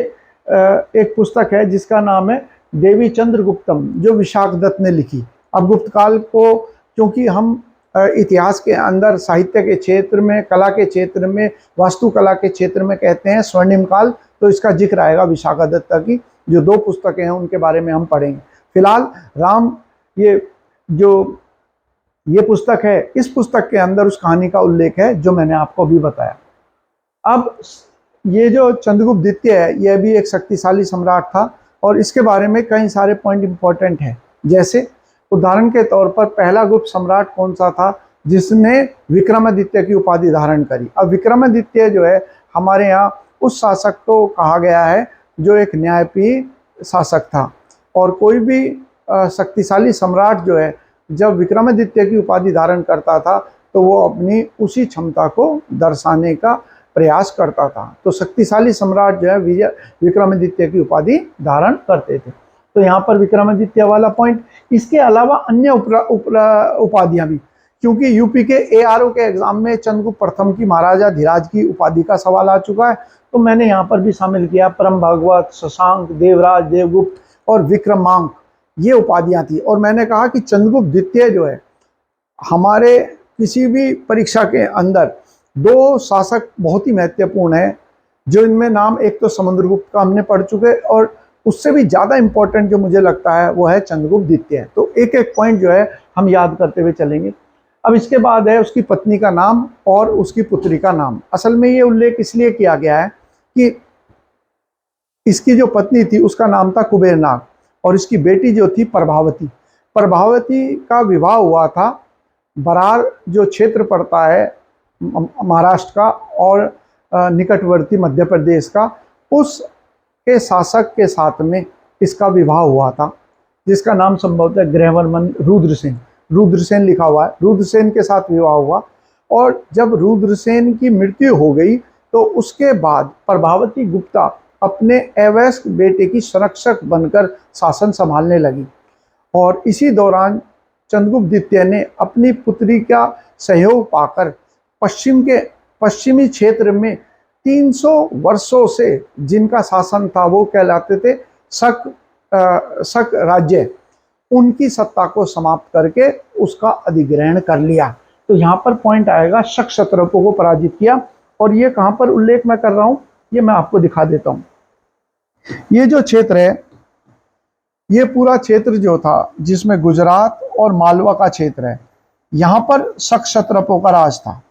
एक पुस्तक है जिसका नाम है देवी चंद्रगुप्तम, जो विशाख दत्त ने लिखी। अब गुप्त काल को क्योंकि हम इतिहास के अंदर साहित्य के क्षेत्र में, कला के क्षेत्र में, वास्तुकला के क्षेत्र में कहते हैं स्वर्णिम काल, तो इसका जिक्र आएगा विशाखा दत्ता की जो 2 पुस्तकें हैं उनके बारे में हम पढ़ेंगे। फिलहाल ये पुस्तक है, इस पुस्तक के अंदर उस कहानी का उल्लेख है जो मैंने आपको अभी बताया। अब ये जो चंद्रगुप्त द्वितीय है, यह भी एक शक्तिशाली सम्राट था और इसके बारे में कई सारे पॉइंट इंपॉर्टेंट हैं। जैसे उदाहरण के तौर पर पहला गुप्त सम्राट कौन सा था जिसने विक्रमादित्य की उपाधि धारण करी। अब विक्रमादित्य जो है हमारे यहाँ उस शासक को कहा गया है जो एक न्यायप्रिय शासक था, और कोई भी शक्तिशाली सम्राट जो है जब विक्रमादित्य की उपाधि धारण करता था तो वो अपनी उसी क्षमता को दर्शाने का प्रयास करता था। तो शक्तिशाली सम्राट जो है विक्रमादित्य की उपाधि धारण करते थे। तो यहाँ पर विक्रमादित्य वाला पॉइंट। इसके अलावा अन्य उपाधियां भी, क्योंकि यूपी के ARO के एग्जाम में चंद्रगुप्त प्रथम की महाराजा धीराज की उपाधि का सवाल आ चुका है, तो मैंने यहाँ पर भी शामिल किया। परम भागवत, शशांक, देवराज, देवगुप्त और विक्रमांक, ये उपाधियां थी। और मैंने कहा कि चंद्रगुप्त द्वितीय जो है हमारे किसी भी परीक्षा के अंदर दो शासक बहुत ही महत्वपूर्ण है, जो इनमें नाम, एक तो समुद्रगुप्त का हमने पढ़ चुके, और उससे भी ज़्यादा इंपॉर्टेंट जो मुझे लगता है वो है चंद्रगुप्त द्वितीय। तो एक एक पॉइंट जो है हम याद करते हुए चलेंगे। अब इसके बाद है उसकी पत्नी का नाम और उसकी पुत्री का नाम। असल में ये उल्लेख इसलिए किया गया है कि इसकी जो पत्नी थी उसका नाम था कुबेरनाग, और इसकी बेटी जो थी प्रभावती। प्रभावती का विवाह हुआ था बरार, जो क्षेत्र पड़ता है महाराष्ट्र का और निकटवर्ती मध्य प्रदेश का, उस के शासक के साथ में इसका विवाह हुआ था, जिसका नाम संभवतः गृहवर्मन रुद्रसेन, रुद्रसेन लिखा हुआ है। रुद्रसेन के साथ विवाह हुआ, और जब रुद्रसेन की मृत्यु हो गई तो उसके बाद प्रभावती गुप्ता अपने अवयस्क बेटे की संरक्षक बनकर शासन संभालने लगी। और इसी दौरान चंद्रगुप्त द्वितीय ने अपनी पुत्री का सहयोग पाकर पश्चिमी क्षेत्र में 300 वर्षों से जिनका शासन था वो कहलाते थे शक राज्य, उनकी सत्ता को समाप्त करके उसका अधिग्रहण कर लिया। तो यहाँ पर पॉइंट आएगा, शक क्षत्रपों को पराजित किया। और ये कहाँ पर उल्लेख मैं कर रहा हूँ, ये मैं आपको दिखा देता हूँ। ये जो क्षेत्र है, ये पूरा क्षेत्र जो था जिसमें गुजरात और मालवा का क्षेत्र है, यहाँ पर शक क्षत्रपों का राज था।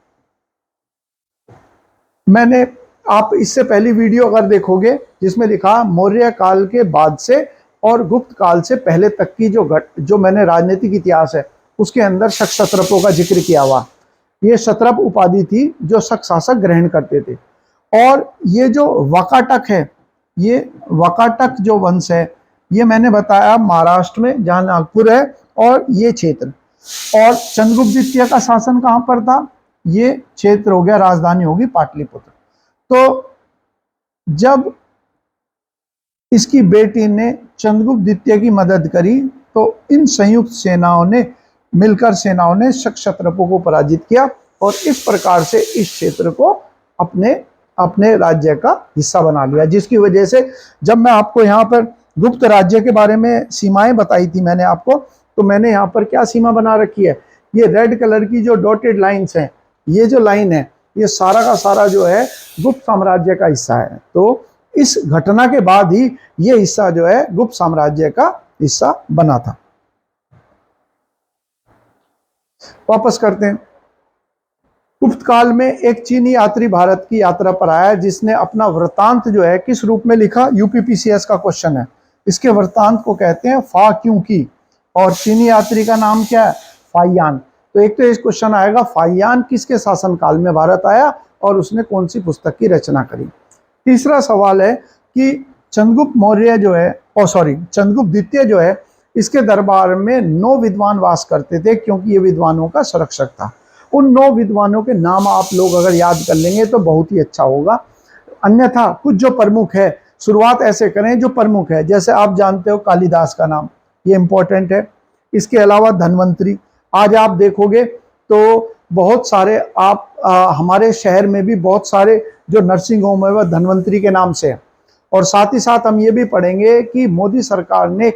मैंने, आप इससे पहली वीडियो अगर देखोगे जिसमें लिखा मौर्य काल के बाद से और गुप्त काल से पहले तक की जो मैंने राजनीतिक इतिहास है उसके अंदर शक क्षत्रपों का जिक्र किया हुआ। ये क्षत्रप उपाधि थी जो शक शासक ग्रहण करते थे। और ये जो वाकाटक है, ये वाकाटक जो वंश है, ये मैंने बताया महाराष्ट्र में जहाँ नागपुर है और ये क्षेत्र। और चंद्रगुप्त द्वितीय का शासन कहाँ पर था, ये क्षेत्र हो गया, राजधानी होगी पाटलिपुत्र। तो जब इसकी बेटी ने चंद्रगुप्त द्वितीय की मदद करी तो इन संयुक्त सेनाओं ने मिलकर शक क्षत्रपों को पराजित किया और इस प्रकार से इस क्षेत्र को अपने राज्य का हिस्सा बना लिया। जिसकी वजह से जब मैं आपको यहाँ पर गुप्त राज्य के बारे में सीमाएं बताई थी मैंने आपको, तो मैंने यहाँ पर क्या सीमा बना रखी है, ये रेड कलर की जो डॉटेड लाइंस हैं, ये जो लाइन है, ये सारा का सारा जो है गुप्त साम्राज्य का हिस्सा है। तो इस घटना के बाद ही ये हिस्सा जो है गुप्त साम्राज्य का हिस्सा बना था। वापस करते हैं। गुप्त काल में एक चीनी यात्री भारत की यात्रा पर आया जिसने अपना वृतांत जो है किस रूप में लिखा, यूपीपीसीएस का क्वेश्चन है। इसके वृतांत को कहते हैं फा क्यों की, और चीनी यात्री का नाम क्या है, फाइयान। तो एक तो इस क्वेश्चन आएगा फाइयान किसके शासनकाल में भारत आया और उसने कौन सी पुस्तक की रचना करी। तीसरा सवाल है कि चंद्रगुप्त मौर्य जो है, चंद्रगुप्त द्वितीय जो है, इसके दरबार में 9 विद्वान वास करते थे क्योंकि ये विद्वानों का संरक्षक था। उन 9 विद्वानों के नाम आप लोग अगर याद कर लेंगे तो बहुत ही अच्छा होगा। अन्यथा कुछ जो प्रमुख है, शुरुआत ऐसे करें जो प्रमुख है। जैसे आप जानते हो कालिदास का नाम, ये इंपॉर्टेंट है। इसके अलावा धन्वंतरी, आज आप देखोगे तो बहुत सारे हमारे शहर में भी बहुत सारे जो नर्सिंग होम है वह धन्वंतरी के नाम से है। और साथ ही साथ हम ये भी पढ़ेंगे कि मोदी सरकार ने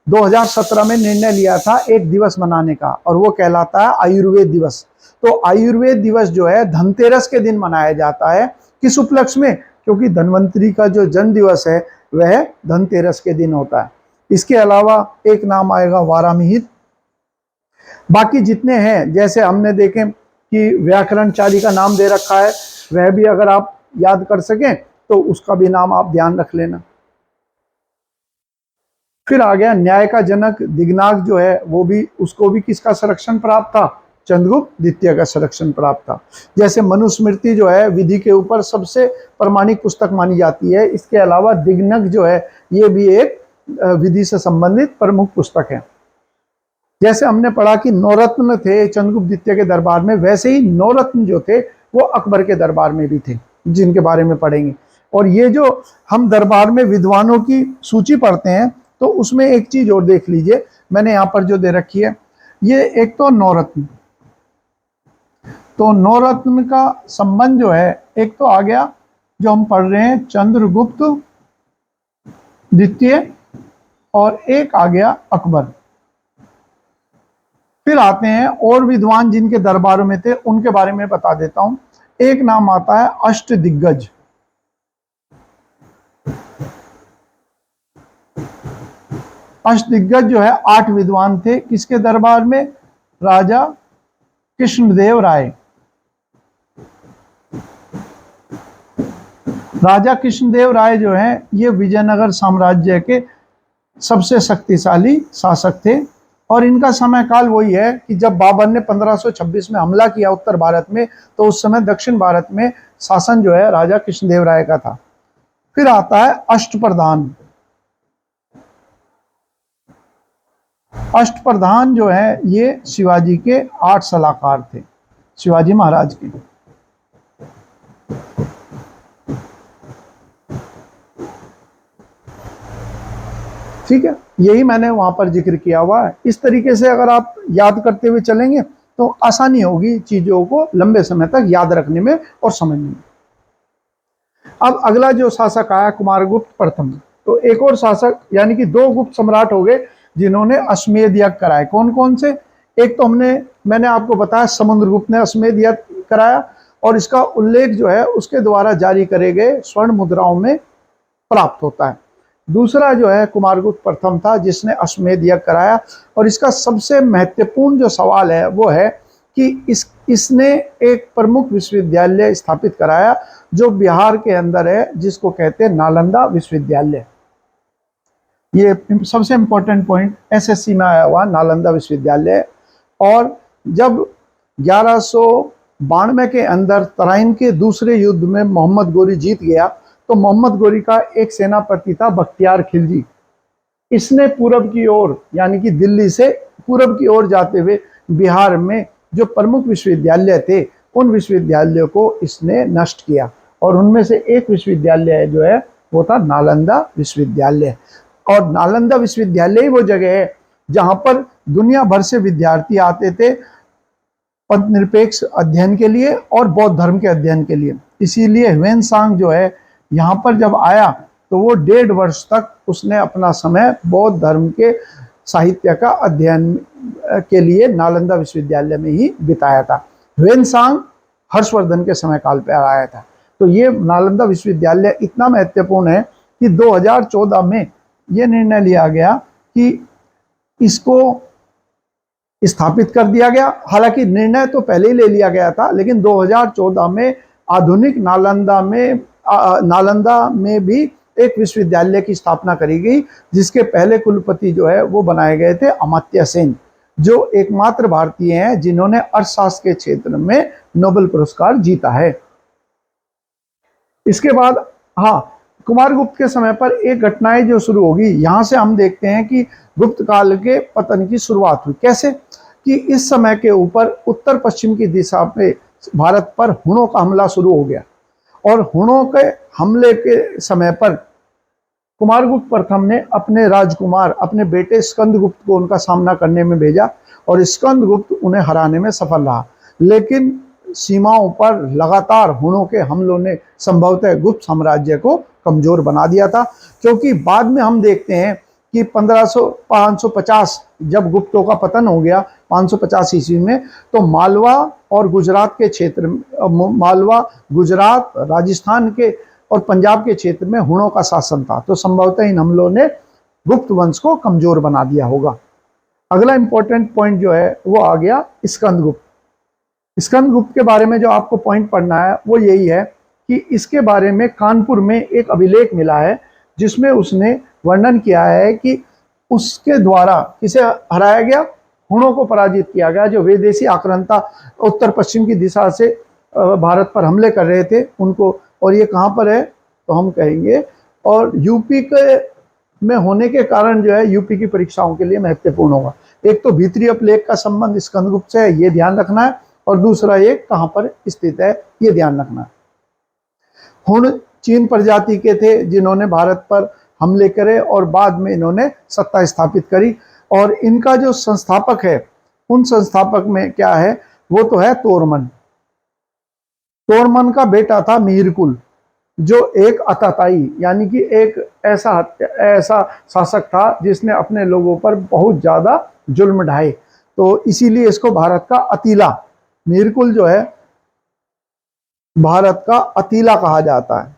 2017 में निर्णय लिया था एक दिवस मनाने का, और वो कहलाता है आयुर्वेद दिवस। तो आयुर्वेद दिवस जो है धनतेरस के दिन मनाया जाता है। किस उपलक्ष्य में, क्योंकि धन्वंतरी का जो जन्म दिवस है वह धनतेरस के दिन होता है। इसके अलावा एक नाम आएगा वारामिहिर। बाकी जितने हैं, जैसे हमने देखें कि व्याकरणचारी का नाम दे रखा है, वह भी अगर आप याद कर सकें तो उसका भी नाम आप ध्यान रख लेना। फिर आ गया न्याय का जनक दिगनाग जो है, वो भी, उसको भी किसका संरक्षण प्राप्त था? चंद्रगुप्त द्वितीय का संरक्षण प्राप्त था। जैसे मनुस्मृति जो है विधि के ऊपर सबसे प्रामाणिक पुस्तक मानी जाती है, इसके अलावा दिगनग जो है ये भी एक विधि से संबंधित प्रमुख पुस्तक है। जैसे हमने पढ़ा कि नौरत्न थे चंद्रगुप्त द्वितीय के दरबार में, वैसे ही नौरत्न जो थे वो अकबर के दरबार में भी थे, जिनके बारे में पढ़ेंगे। और ये जो हम दरबार में विद्वानों की सूची पढ़ते हैं तो उसमें एक चीज और देख लीजिए, मैंने यहाँ पर जो दे रखी है, ये एक तो नौरत्न, तो नौरत्न का संबंध जो है, एक तो आ गया जो हम पढ़ रहे हैं चंद्रगुप्त द्वितीय, और एक आ गया अकबर। फिर आते हैं और विद्वान जिनके दरबारों में थे, उनके बारे में बता देता हूं। एक नाम आता है अष्टदिग्गज। अष्टदिग्गज जो है 8 विद्वान थे, किसके दरबार में? राजा कृष्णदेव राय। राजा कृष्णदेव राय जो है ये विजयनगर साम्राज्य के सबसे शक्तिशाली शासक थे, और इनका समय काल वही है कि जब बाबर ने 1526 में हमला किया उत्तर भारत में, तो उस समय दक्षिण भारत में शासन जो है राजा कृष्णदेव राय का था। फिर आता है अष्टप्रधान। अष्टप्रधान जो है ये शिवाजी के 8 सलाहकार थे, शिवाजी महाराज के। ठीक है, यही मैंने वहां पर जिक्र किया हुआ है। इस तरीके से अगर आप याद करते हुए चलेंगे तो आसानी होगी चीजों को लंबे समय तक याद रखने में और समझने में। अब अगला जो शासक आया कुमारगुप्त प्रथम, तो एक और शासक, यानी कि 2 गुप्त सम्राट हो गए जिन्होंने अश्वमेध यज्ञ कराए। कौन कौन से? एक तो मैंने आपको बताया समुद्रगुप्त ने अश्वमेध यज्ञ कराया, और इसका उल्लेख जो है उसके द्वारा जारी करे गए स्वर्ण मुद्राओं में प्राप्त होता है। दूसरा जो है कुमारगुप्त प्रथम था जिसने अश्वमेध यज्ञ कराया, और इसका सबसे महत्वपूर्ण जो सवाल है वो है कि इसने एक प्रमुख विश्वविद्यालय स्थापित कराया जो बिहार के अंदर है, जिसको कहते हैं नालंदा विश्वविद्यालय। ये सबसे इंपॉर्टेंट पॉइंट एसएससी में आया हुआ नालंदा विश्वविद्यालय। और जब 1192 के अंदर तराइन के दूसरे युद्ध में मोहम्मद गोरी जीत गया, तो मोहम्मद गोरी का एक सेनापति था बख्तियार खिलजी। इसने पूरब की ओर, यानी कि दिल्ली से पूरब की ओर जाते हुए बिहार में जो प्रमुख विश्वविद्यालय थे उन विश्वविद्यालयों को इसने नष्ट किया, और उनमें से एक विश्वविद्यालय जो है वो था नालंदा विश्वविद्यालय। और नालंदा विश्वविद्यालय ही वो जगह है जहां पर दुनिया भर से विद्यार्थी आते थे पंथ निरपेक्ष अध्ययन के लिए और बौद्ध धर्म के अध्ययन के लिए। इसीलिए ह्वेनसांग जो है यहाँ पर जब आया तो वो 1.5 वर्ष तक उसने अपना समय बौद्ध धर्म के साहित्य का अध्ययन के लिए नालंदा विश्वविद्यालय में ही बिताया था। ह्वेनसांग हर्षवर्धन के समय काल पर आया था। तो ये नालंदा विश्वविद्यालय इतना महत्वपूर्ण है कि 2014 में ये निर्णय लिया गया कि इसको स्थापित कर दिया गया। हालांकि निर्णय तो पहले ही ले लिया गया था, लेकिन 2014 में आधुनिक नालंदा में भी एक विश्वविद्यालय की स्थापना करी गई, जिसके पहले कुलपति जो है वो बनाए गए थे अमात्य सेन, जो एकमात्र भारतीय हैं जिन्होंने अर्थशास्त्र के क्षेत्र में नोबेल पुरस्कार जीता है। इसके बाद कुमारगुप्त के समय पर एक घटनाएं जो शुरू होगी, यहां से हम देखते हैं कि गुप्त काल के पतन की शुरुआत हुई। कैसे? कि इस समय के ऊपर उत्तर पश्चिम की दिशा में भारत पर हुणों का हमला शुरू हो गया, और हुणों के हमले के समय पर कुमारगुप्त प्रथम ने अपने राजकुमार, अपने बेटे स्कंदगुप्त को उनका सामना करने में भेजा, और स्कंदगुप्त उन्हें हराने में सफल रहा। लेकिन सीमाओं पर लगातार हुणों के हमलों ने संभवतः गुप्त साम्राज्य को कमजोर बना दिया था, क्योंकि बाद में हम देखते हैं कि 550 जब गुप्तों का पतन हो गया 550 ईस्वी में, तो मालवा और गुजरात के क्षेत्र, मालवा, गुजरात, राजस्थान के और पंजाब के क्षेत्र में हुणों का शासन था। तो संभवतः इन हमलों ने गुप्त वंश को कमजोर बना दिया होगा। अगला इंपॉर्टेंट पॉइंट जो है वो आ गया स्कंदगुप्त। स्कंदगुप्त के बारे में जो आपको पॉइंट पढ़ना है वो यही है कि इसके बारे में कानपुर में एक अभिलेख मिला है जिसमें उसने वर्णन किया है कि उसके द्वारा किसे हराया गया, हुणों को पराजित किया गया, जो विदेशी आक्रांता उत्तर पश्चिम की दिशा से भारत पर हमले कर रहे थे उनको। और ये कहाँ पर है तो हम कहेंगे, और यूपी के में होने के कारण जो है यूपी की परीक्षाओं के लिए महत्वपूर्ण होगा। एक तो भीतरी अपलेख का संबंध स्कंदगुप्त से है, ये ध्यान रखना है, और दूसरा ये कहाँ पर स्थित है ये ध्यान रखना है। हुण चीन प्रजाति के थे जिन्होंने भारत पर हमले करे और बाद में इन्होंने सत्ता स्थापित करी, और इनका जो संस्थापक है उन संस्थापक में क्या है, वो तो है तोरमन। तोरमन का बेटा था मिहिरकुल, जो एक अताताई यानी कि एक ऐसा शासक था जिसने अपने लोगों पर बहुत ज्यादा जुल्म ढाए, तो इसीलिए इसको भारत का अतीला, मिहिरकुल जो है भारत का अतीला कहा जाता है।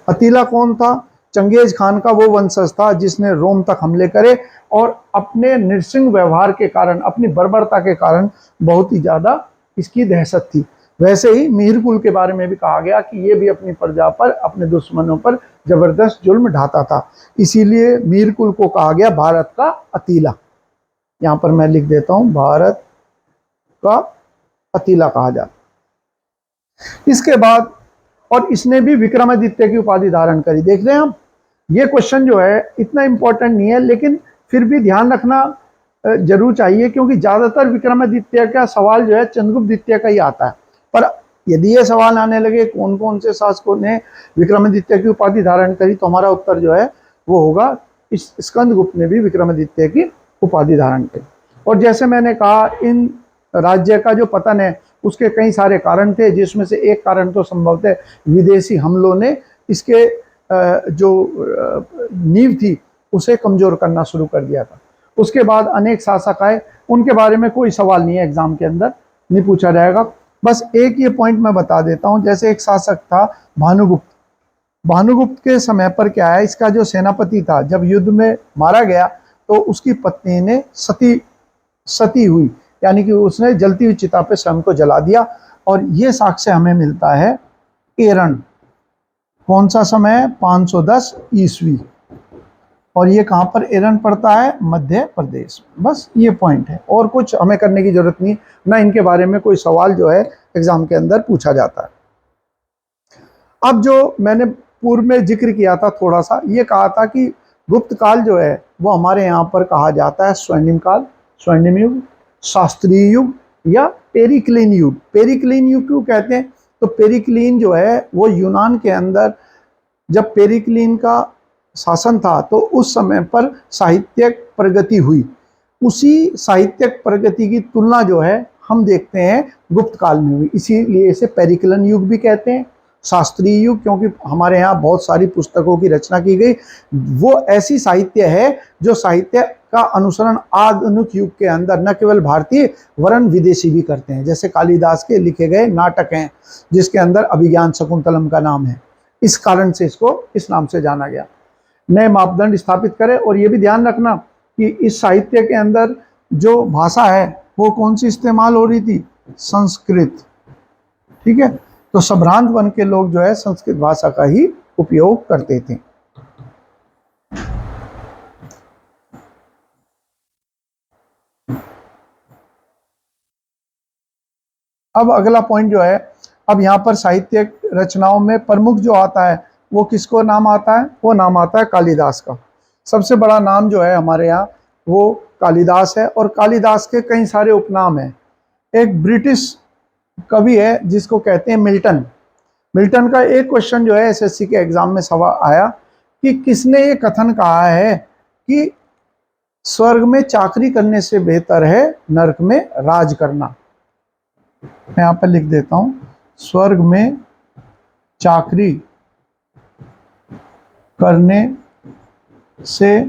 अतीला कौन था? चंगेज खान का वो वंशज था जिसने रोम तक हमले करे और अपने नृशंस व्यवहार के कारण, अपनी बर्बरता के कारण बहुत ही ज्यादा इसकी दहशत थी। वैसे ही मिहिरकुल के बारे में भी कहा गया कि ये भी अपनी प्रजा पर, अपने दुश्मनों पर जबरदस्त जुल्म ढाता था, इसीलिए मिहिरकुल को कहा गया भारत का अतीला। यहाँ पर मैं लिख देता हूँ, भारत का अतीला कहा जाता। इसके बाद, और इसने भी विक्रमादित्य की उपाधि धारण करी। देख रहे हैं हम, ये क्वेश्चन जो है इतना इंपॉर्टेंट नहीं है, लेकिन फिर भी ध्यान रखना जरूर चाहिए, क्योंकि ज्यादातर विक्रमादित्य का सवाल जो है चंद्रगुप्त द्वितीय का ही आता है। पर यदि ये सवाल आने लगे कौन कौन से शासकों ने विक्रमादित्य की उपाधि धारण करी, तो हमारा उत्तर जो है वो होगा इस स्कंदगुप्त ने भी विक्रमादित्य की उपाधि धारण करी। और जैसे मैंने कहा, इन राज्य का जो पतन है उसके कई सारे कारण थे, जिसमें से एक कारण तो संभवतः विदेशी हमलों ने इसके जो नींव थी उसे कमजोर करना शुरू कर दिया था। उसके बाद अनेक शासक आए, उनके बारे में कोई सवाल नहीं है, एग्जाम के अंदर नहीं पूछा जाएगा। बस एक ये पॉइंट मैं बता देता हूं, जैसे एक शासक था भानुगुप्त। भानुगुप्त के समय पर क्या है, इसका जो सेनापति था जब युद्ध में मारा गया तो उसकी पत्नी ने सती हुई, यानी कि उसने जलती हुई चिता पे स्वयं को जला दिया। और ये साक्ष्य हमें मिलता है एरन, कौन सा समय, 510 ईस्वी, और ये कहाँ पर एरन पड़ता है, मध्य प्रदेश। बस ये पॉइंट है, और कुछ हमें करने की जरूरत नहीं, ना इनके बारे में कोई सवाल जो है एग्जाम के अंदर पूछा जाता है। अब जो मैंने पूर्व में जिक्र किया था थोड़ा सा, ये कहा था कि गुप्त काल जो है वो हमारे यहाँ पर कहा जाता है स्वर्णिम काल, स्वर्णिम युग, शास्त्रीय युग या पेरिक्लीन युग। पेरिक्लीन युग क्यों कहते हैं, तो पेरिक्लीन जो है वो यूनान के अंदर, जब पेरिक्लीन का शासन था तो उस समय पर साहित्यिक प्रगति हुई। उसी साहित्यिक प्रगति की तुलना जो है हम देखते हैं गुप्त काल में हुई, इसीलिए इसे पेरिक्लिन युग भी कहते हैं। शास्त्रीय युग क्योंकि हमारे यहाँ बहुत सारी पुस्तकों की रचना की गई, वो ऐसी साहित्य है जो साहित्य का अनुसरण आधुनिक युग के अंदर न केवल भारतीय वरन विदेशी भी करते हैं। जैसे कालिदास के लिखे गए नाटक हैं जिसके अंदर अभिज्ञान शकुंतलम का नाम है, इस कारण से इसको इस नाम से जाना गया। नए मापदंड स्थापित करें, और ये भी ध्यान रखना कि इस साहित्य के अंदर जो भाषा है वो कौन सी इस्तेमाल हो रही थी, संस्कृत। ठीक है, तो संभ्रांत वन के लोग जो है संस्कृत भाषा का ही उपयोग करते थे। अब अगला पॉइंट जो है, अब यहाँ पर साहित्यिक रचनाओं में प्रमुख जो आता है वो किसको नाम आता है, वो नाम आता है कालिदास का। सबसे बड़ा नाम जो है हमारे यहाँ वो कालिदास है, और कालिदास के कई सारे उपनाम हैं। एक ब्रिटिश कवि है जिसको कहते हैं मिल्टन। मिल्टन का एक क्वेश्चन जो है एसएससी के एग्जाम में सवाल आया कि किसने ये कथन कहा है कि स्वर्ग में चाकरी करने से बेहतर है नरक में राज करना। मैं यहाँ पर लिख देता हूँ, स्वर्ग में चाकरी करने से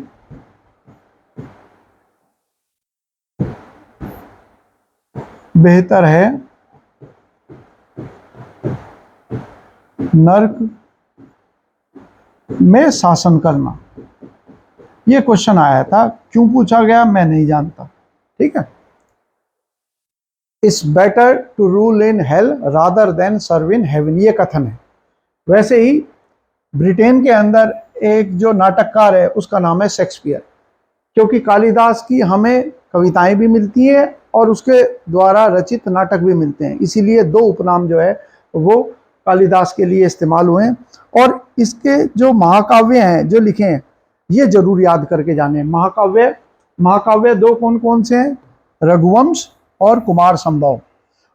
बेहतर है नरक में शासन करना। ये क्वेश्चन आया था, क्यों पूछा गया मैं नहीं जानता। ठीक है, it's better to rule in hell rather than serve in heaven, ये कथन है। वैसे ही ब्रिटेन के अंदर एक जो नाटककार है उसका नाम है शेक्सपियर, क्योंकि कालिदास की हमें कविताएं भी मिलती हैं और उसके द्वारा रचित नाटक भी मिलते हैं, इसीलिए दो उपनाम जो है वो कालिदास के लिए इस्तेमाल हुए हैं। और इसके जो महाकाव्य हैं जो लिखे हैं ये जरूर याद करके जाने। महाकाव्य दो कौन कौन से हैं? रघुवंश और कुमार संभव।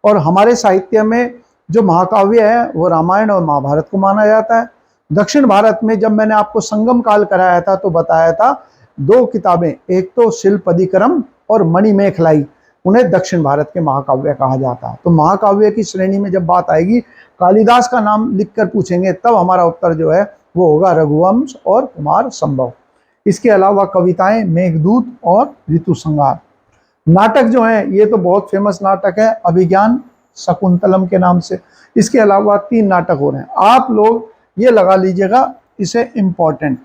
और हमारे साहित्य में जो महाकाव्य है वो रामायण और महाभारत को माना जाता है। दक्षिण भारत में जब मैंने आपको संगम काल कराया था तो बताया था दो किताबें, एक तो शिल्पदिक्रम और मणिमेखलाई, उन्हें दक्षिण भारत के महाकाव्य कहा जाता है। तो महाकाव्य की श्रेणी में जब बात आएगी, कालिदास का नाम लिखकर पूछेंगे तब हमारा उत्तर जो है वो होगा रघुवंश और कुमार संभव। इसके अलावा कविताएं मेघदूत और ऋतु संहार। नाटक जो है ये तो बहुत फेमस नाटक है, अभिज्ञान शकुंतलम के नाम से। इसके अलावा 3 नाटक हो रहे हैं, आप लोग ये लगा लीजिएगा, इसे इम्पोर्टेंट।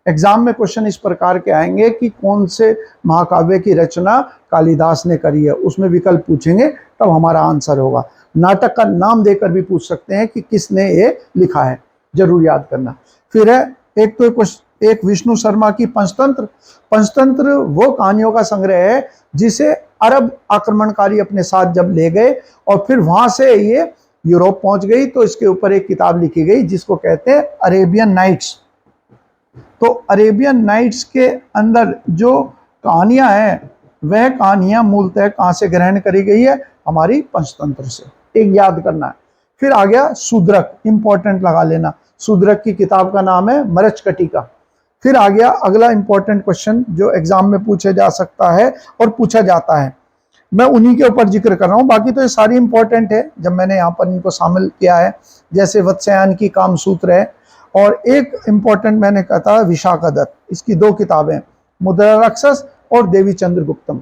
एग्जाम में क्वेश्चन इस प्रकार के आएंगे कि कौन से महाकाव्य की रचना कालिदास ने करी है, उसमें विकल्प पूछेंगे तब हमारा आंसर होगा। नाटक का नाम देकर भी पूछ सकते हैं कि किसने ये लिखा है, जरूर याद करना। फिर है एक विष्णु शर्मा की पंचतंत्र। पंचतंत्र वो कहानियों का संग्रह है जिसे अरब आक्रमणकारी अपने साथ जब ले गए और फिर वहां से ये यूरोप पहुंच गई, तो इसके ऊपर एक किताब लिखी गई जिसको कहते हैं अरेबियन नाइट्स। तो अरेबियन नाइट्स के अंदर जो कहानियां हैं वह कहानियां मूलतः कहां से ग्रहण करी गई है? हमारी पंचतंत्र से, एक याद करना है। फिर आ गया शूद्रक, इंपॉर्टेंट लगा लेना, शूद्रक की किताब का नाम है मरचकटिका। फिर आ गया अगला इंपॉर्टेंट क्वेश्चन जो एग्जाम में पूछा जा सकता है और पूछा जाता है, मैं उन्हीं के ऊपर जिक्र कर रहा हूं, बाकी तो ये सारी इंपॉर्टेंट है जब मैंने यहाँ पर इनको शामिल किया है। जैसे वत्स्यायन की कामसूत्र है, और एक इंपॉर्टेंट मैंने कहा था विशाखादत्त, इसकी 2 किताबें मुद्रा राक्षस और देवी चंद्रगुप्तम।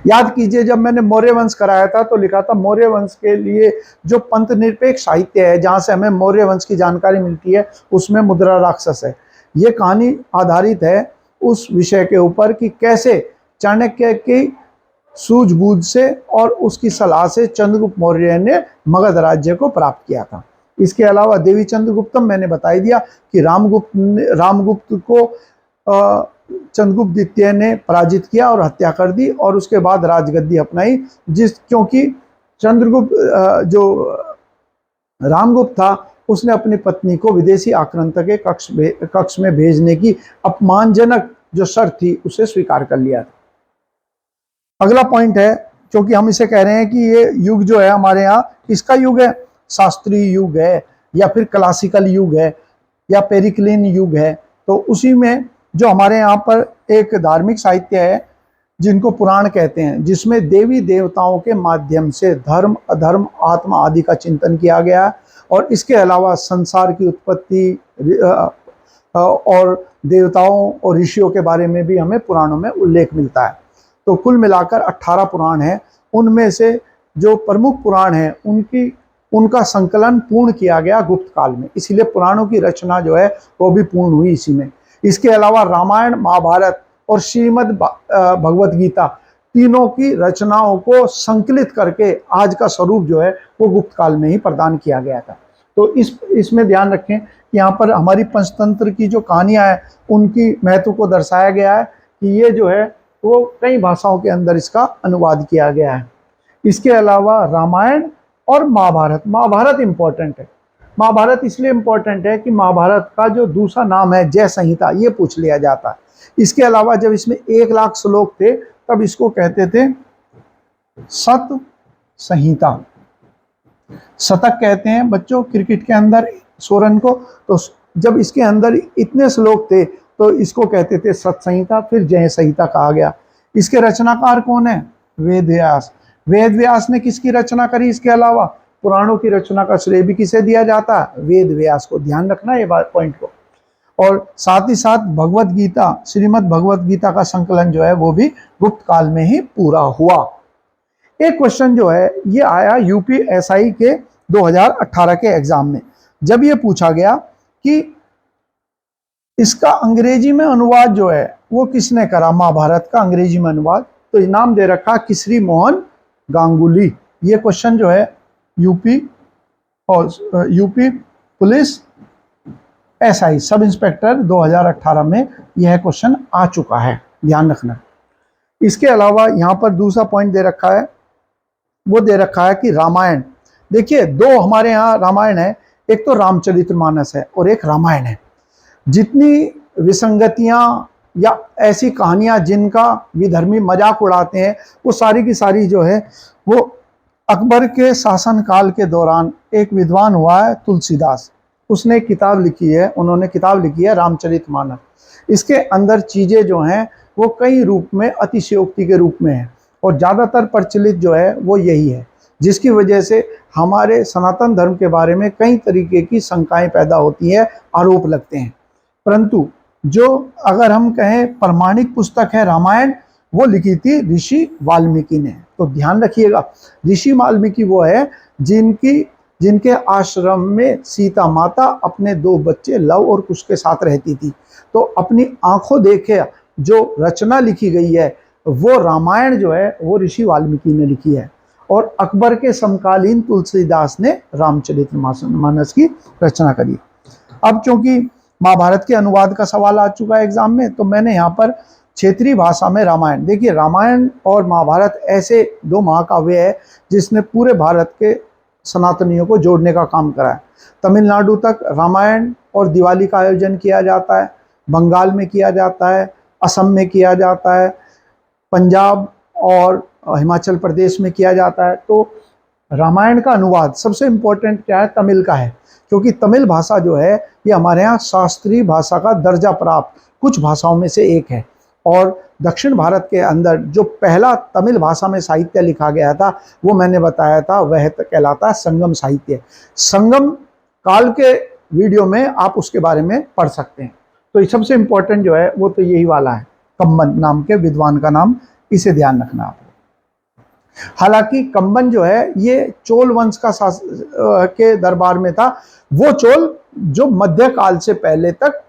याद कीजिए जब मैंने मौर्य वंश कराया था तो लिखा था मौर्य वंश के लिए जो पंथ निरपेक्ष साहित्य है जहां से हमें मौर्य वंश की जानकारी मिलती है उसमें मुद्रा राक्षस है। ये कहानी आधारित है उस विषय के ऊपर कि कैसे चाणक्य की सूझबूझ से और उसकी सलाह से चंद्रगुप्त मौर्य ने मगध राज्य को प्राप्त किया था। इसके अलावा देवी चंद्रगुप्तम मैंने बता ही दिया कि रामगुप्त को चंद्रगुप्त द्वितीय ने पराजित किया और हत्या कर दी और उसके बाद राजगद्दी अपनाई, क्योंकि चंद्रगुप्त जो रामगुप्त था उसने अपनी पत्नी को विदेशी आक्रांतक के कक्ष में भेजने की अपमानजनक जो शर्त थी उसे स्वीकार कर लिया था। अगला पॉइंट है, क्योंकि हम इसे कह रहे हैं कि ये युग जो है हमारे यहाँ किसका युग है? शास्त्रीय युग है या फिर क्लासिकल युग है या पेरिक्लिन युग है। तो उसी में जो हमारे यहाँ पर एक धार्मिक साहित्य है जिनको पुराण कहते हैं, जिसमें देवी देवताओं के माध्यम से धर्म अधर्म आत्मा आदि का चिंतन किया गया और इसके अलावा संसार की उत्पत्ति और देवताओं और ऋषियों के बारे में भी हमें पुराणों में उल्लेख मिलता है। तो कुल मिलाकर 18 पुराण हैं, उनमें से जो प्रमुख पुराण हैं उनका संकलन पूर्ण किया गया गुप्त काल में, इसीलिए पुराणों की रचना जो है वो भी पूर्ण हुई इसी में। इसके अलावा रामायण महाभारत और श्रीमद् भगवत गीता तीनों की रचनाओं को संकलित करके आज का स्वरूप जो है वो गुप्त काल में ही प्रदान किया गया था। तो इसमें ध्यान रखें कि यहाँ पर हमारी पंचतंत्र की जो कहानियाँ हैं उनकी महत्व को दर्शाया गया है कि ये जो है वो कई भाषाओं के अंदर इसका अनुवाद किया गया है। इसके अलावा रामायण और महाभारत इंपॉर्टेंट है। महाभारत इसलिए इंपॉर्टेंट है कि महाभारत का जो दूसरा नाम है जय संहिता, ये पूछ लिया जाता है। इसके अलावा जब इसमें 1 लाख श्लोक थे तब इसको कहते थे सत संहिता। शतक कहते हैं बच्चों क्रिकेट के अंदर सोरन को, तो जब इसके अंदर इतने श्लोक थे तो इसको कहते थे सत संहिता, फिर जय संहिता कहा गया। इसके रचनाकार कौन है? वेद व्यास। वेद व्यास ने किसकी रचना करी? इसके अलावा पुराणों की रचना का श्रेय भी किसे दिया जाता है? वेद व्यास को। ध्यान रखना ये पॉइंट को। और साथ ही साथ भगवत गीता, श्रीमद् भगवत गीता का संकलन जो है वो भी गुप्त काल में ही पूरा हुआ। एक क्वेश्चन जो है ये आया यूपीएसआई के 2018 के एग्जाम में, जब ये पूछा गया कि इसका अंग्रेजी में अनुवाद जो है वो किसने करा, महाभारत का अंग्रेजी में अनुवाद, तो नाम दे रखा किसरी मोहन गांगुली। ये क्वेश्चन जो है यूपी और UP police SI sub inspector 2018 में यह क्वेश्चन आ चुका है, ध्यान रखना। इसके अलावा यहाँ पर दूसरा पॉइंट दे रखा है, वो दे रखा है कि रामायण। देखिए दो हमारे यहाँ रामायण है, एक तो रामचरितमानस है और एक रामायण है। जितनी विसंगतियां या ऐसी कहानियां जिनका विधर्मी मजाक उड़ाते हैं, वो सारी की सारी जो है वो अकबर के शासनकाल के दौरान एक विद्वान हुआ है तुलसीदास, उसने किताब लिखी है, उन्होंने किताब लिखी है रामचरितमानस। इसके अंदर चीज़ें जो हैं वो कई रूप में अतिशयोक्ति के रूप में है और ज़्यादातर प्रचलित जो है वो यही है, जिसकी वजह से हमारे सनातन धर्म के बारे में कई तरीके की शंकाएं पैदा होती है, आरोप लगते हैं। परंतु जो अगर हम कहें प्रमाणिक पुस्तक है रामायण, वो लिखी थी ऋषि वाल्मीकि ने। तो ध्यान रखिएगा, ऋषि वाल्मीकि वो है जिनके आश्रम में सीता माता अपने 2 बच्चे लव और कुश के साथ रहती थी। तो अपनी आंखों देखे जो रचना लिखी गई है वो रामायण जो है वो ऋषि वाल्मीकि ने लिखी है और अकबर के समकालीन तुलसीदास ने रामचरितमानस की रचना करी। अब चूंकि महाभारत के अनुवाद का सवाल आ चुका है एग्जाम में, तो मैंने यहाँ पर क्षेत्रीय भाषा में रामायण, देखिए रामायण और महाभारत ऐसे 2 महाकाव्य है जिसने पूरे भारत के सनातनियों को जोड़ने का काम करा है। तमिलनाडु तक रामायण और दिवाली का आयोजन किया जाता है, बंगाल में किया जाता है, असम में किया जाता है, पंजाब और हिमाचल प्रदेश में किया जाता है। तो रामायण का अनुवाद सबसे इम्पोर्टेंट क्या है, तमिल का है, क्योंकि तमिल भाषा जो है ये हमारे यहाँ शास्त्रीय भाषा का दर्जा प्राप्त कुछ भाषाओं में से एक है। और दक्षिण भारत के अंदर जो पहला तमिल भाषा में साहित्य लिखा गया था वो मैंने बताया था, वह कहलाता है संगम साहित्य। संगम काल के वीडियो में आप उसके बारे में पढ़ सकते हैं। तो ये सबसे इम्पोर्टेंट जो है वो तो यही वाला है, कम्बन नाम के विद्वान का नाम, इसे ध्यान रखना आप। हालांकि कंबन जो है ये चोल वंश का के दरबार में था, वो चोल जो मध्यकाल से पहले तक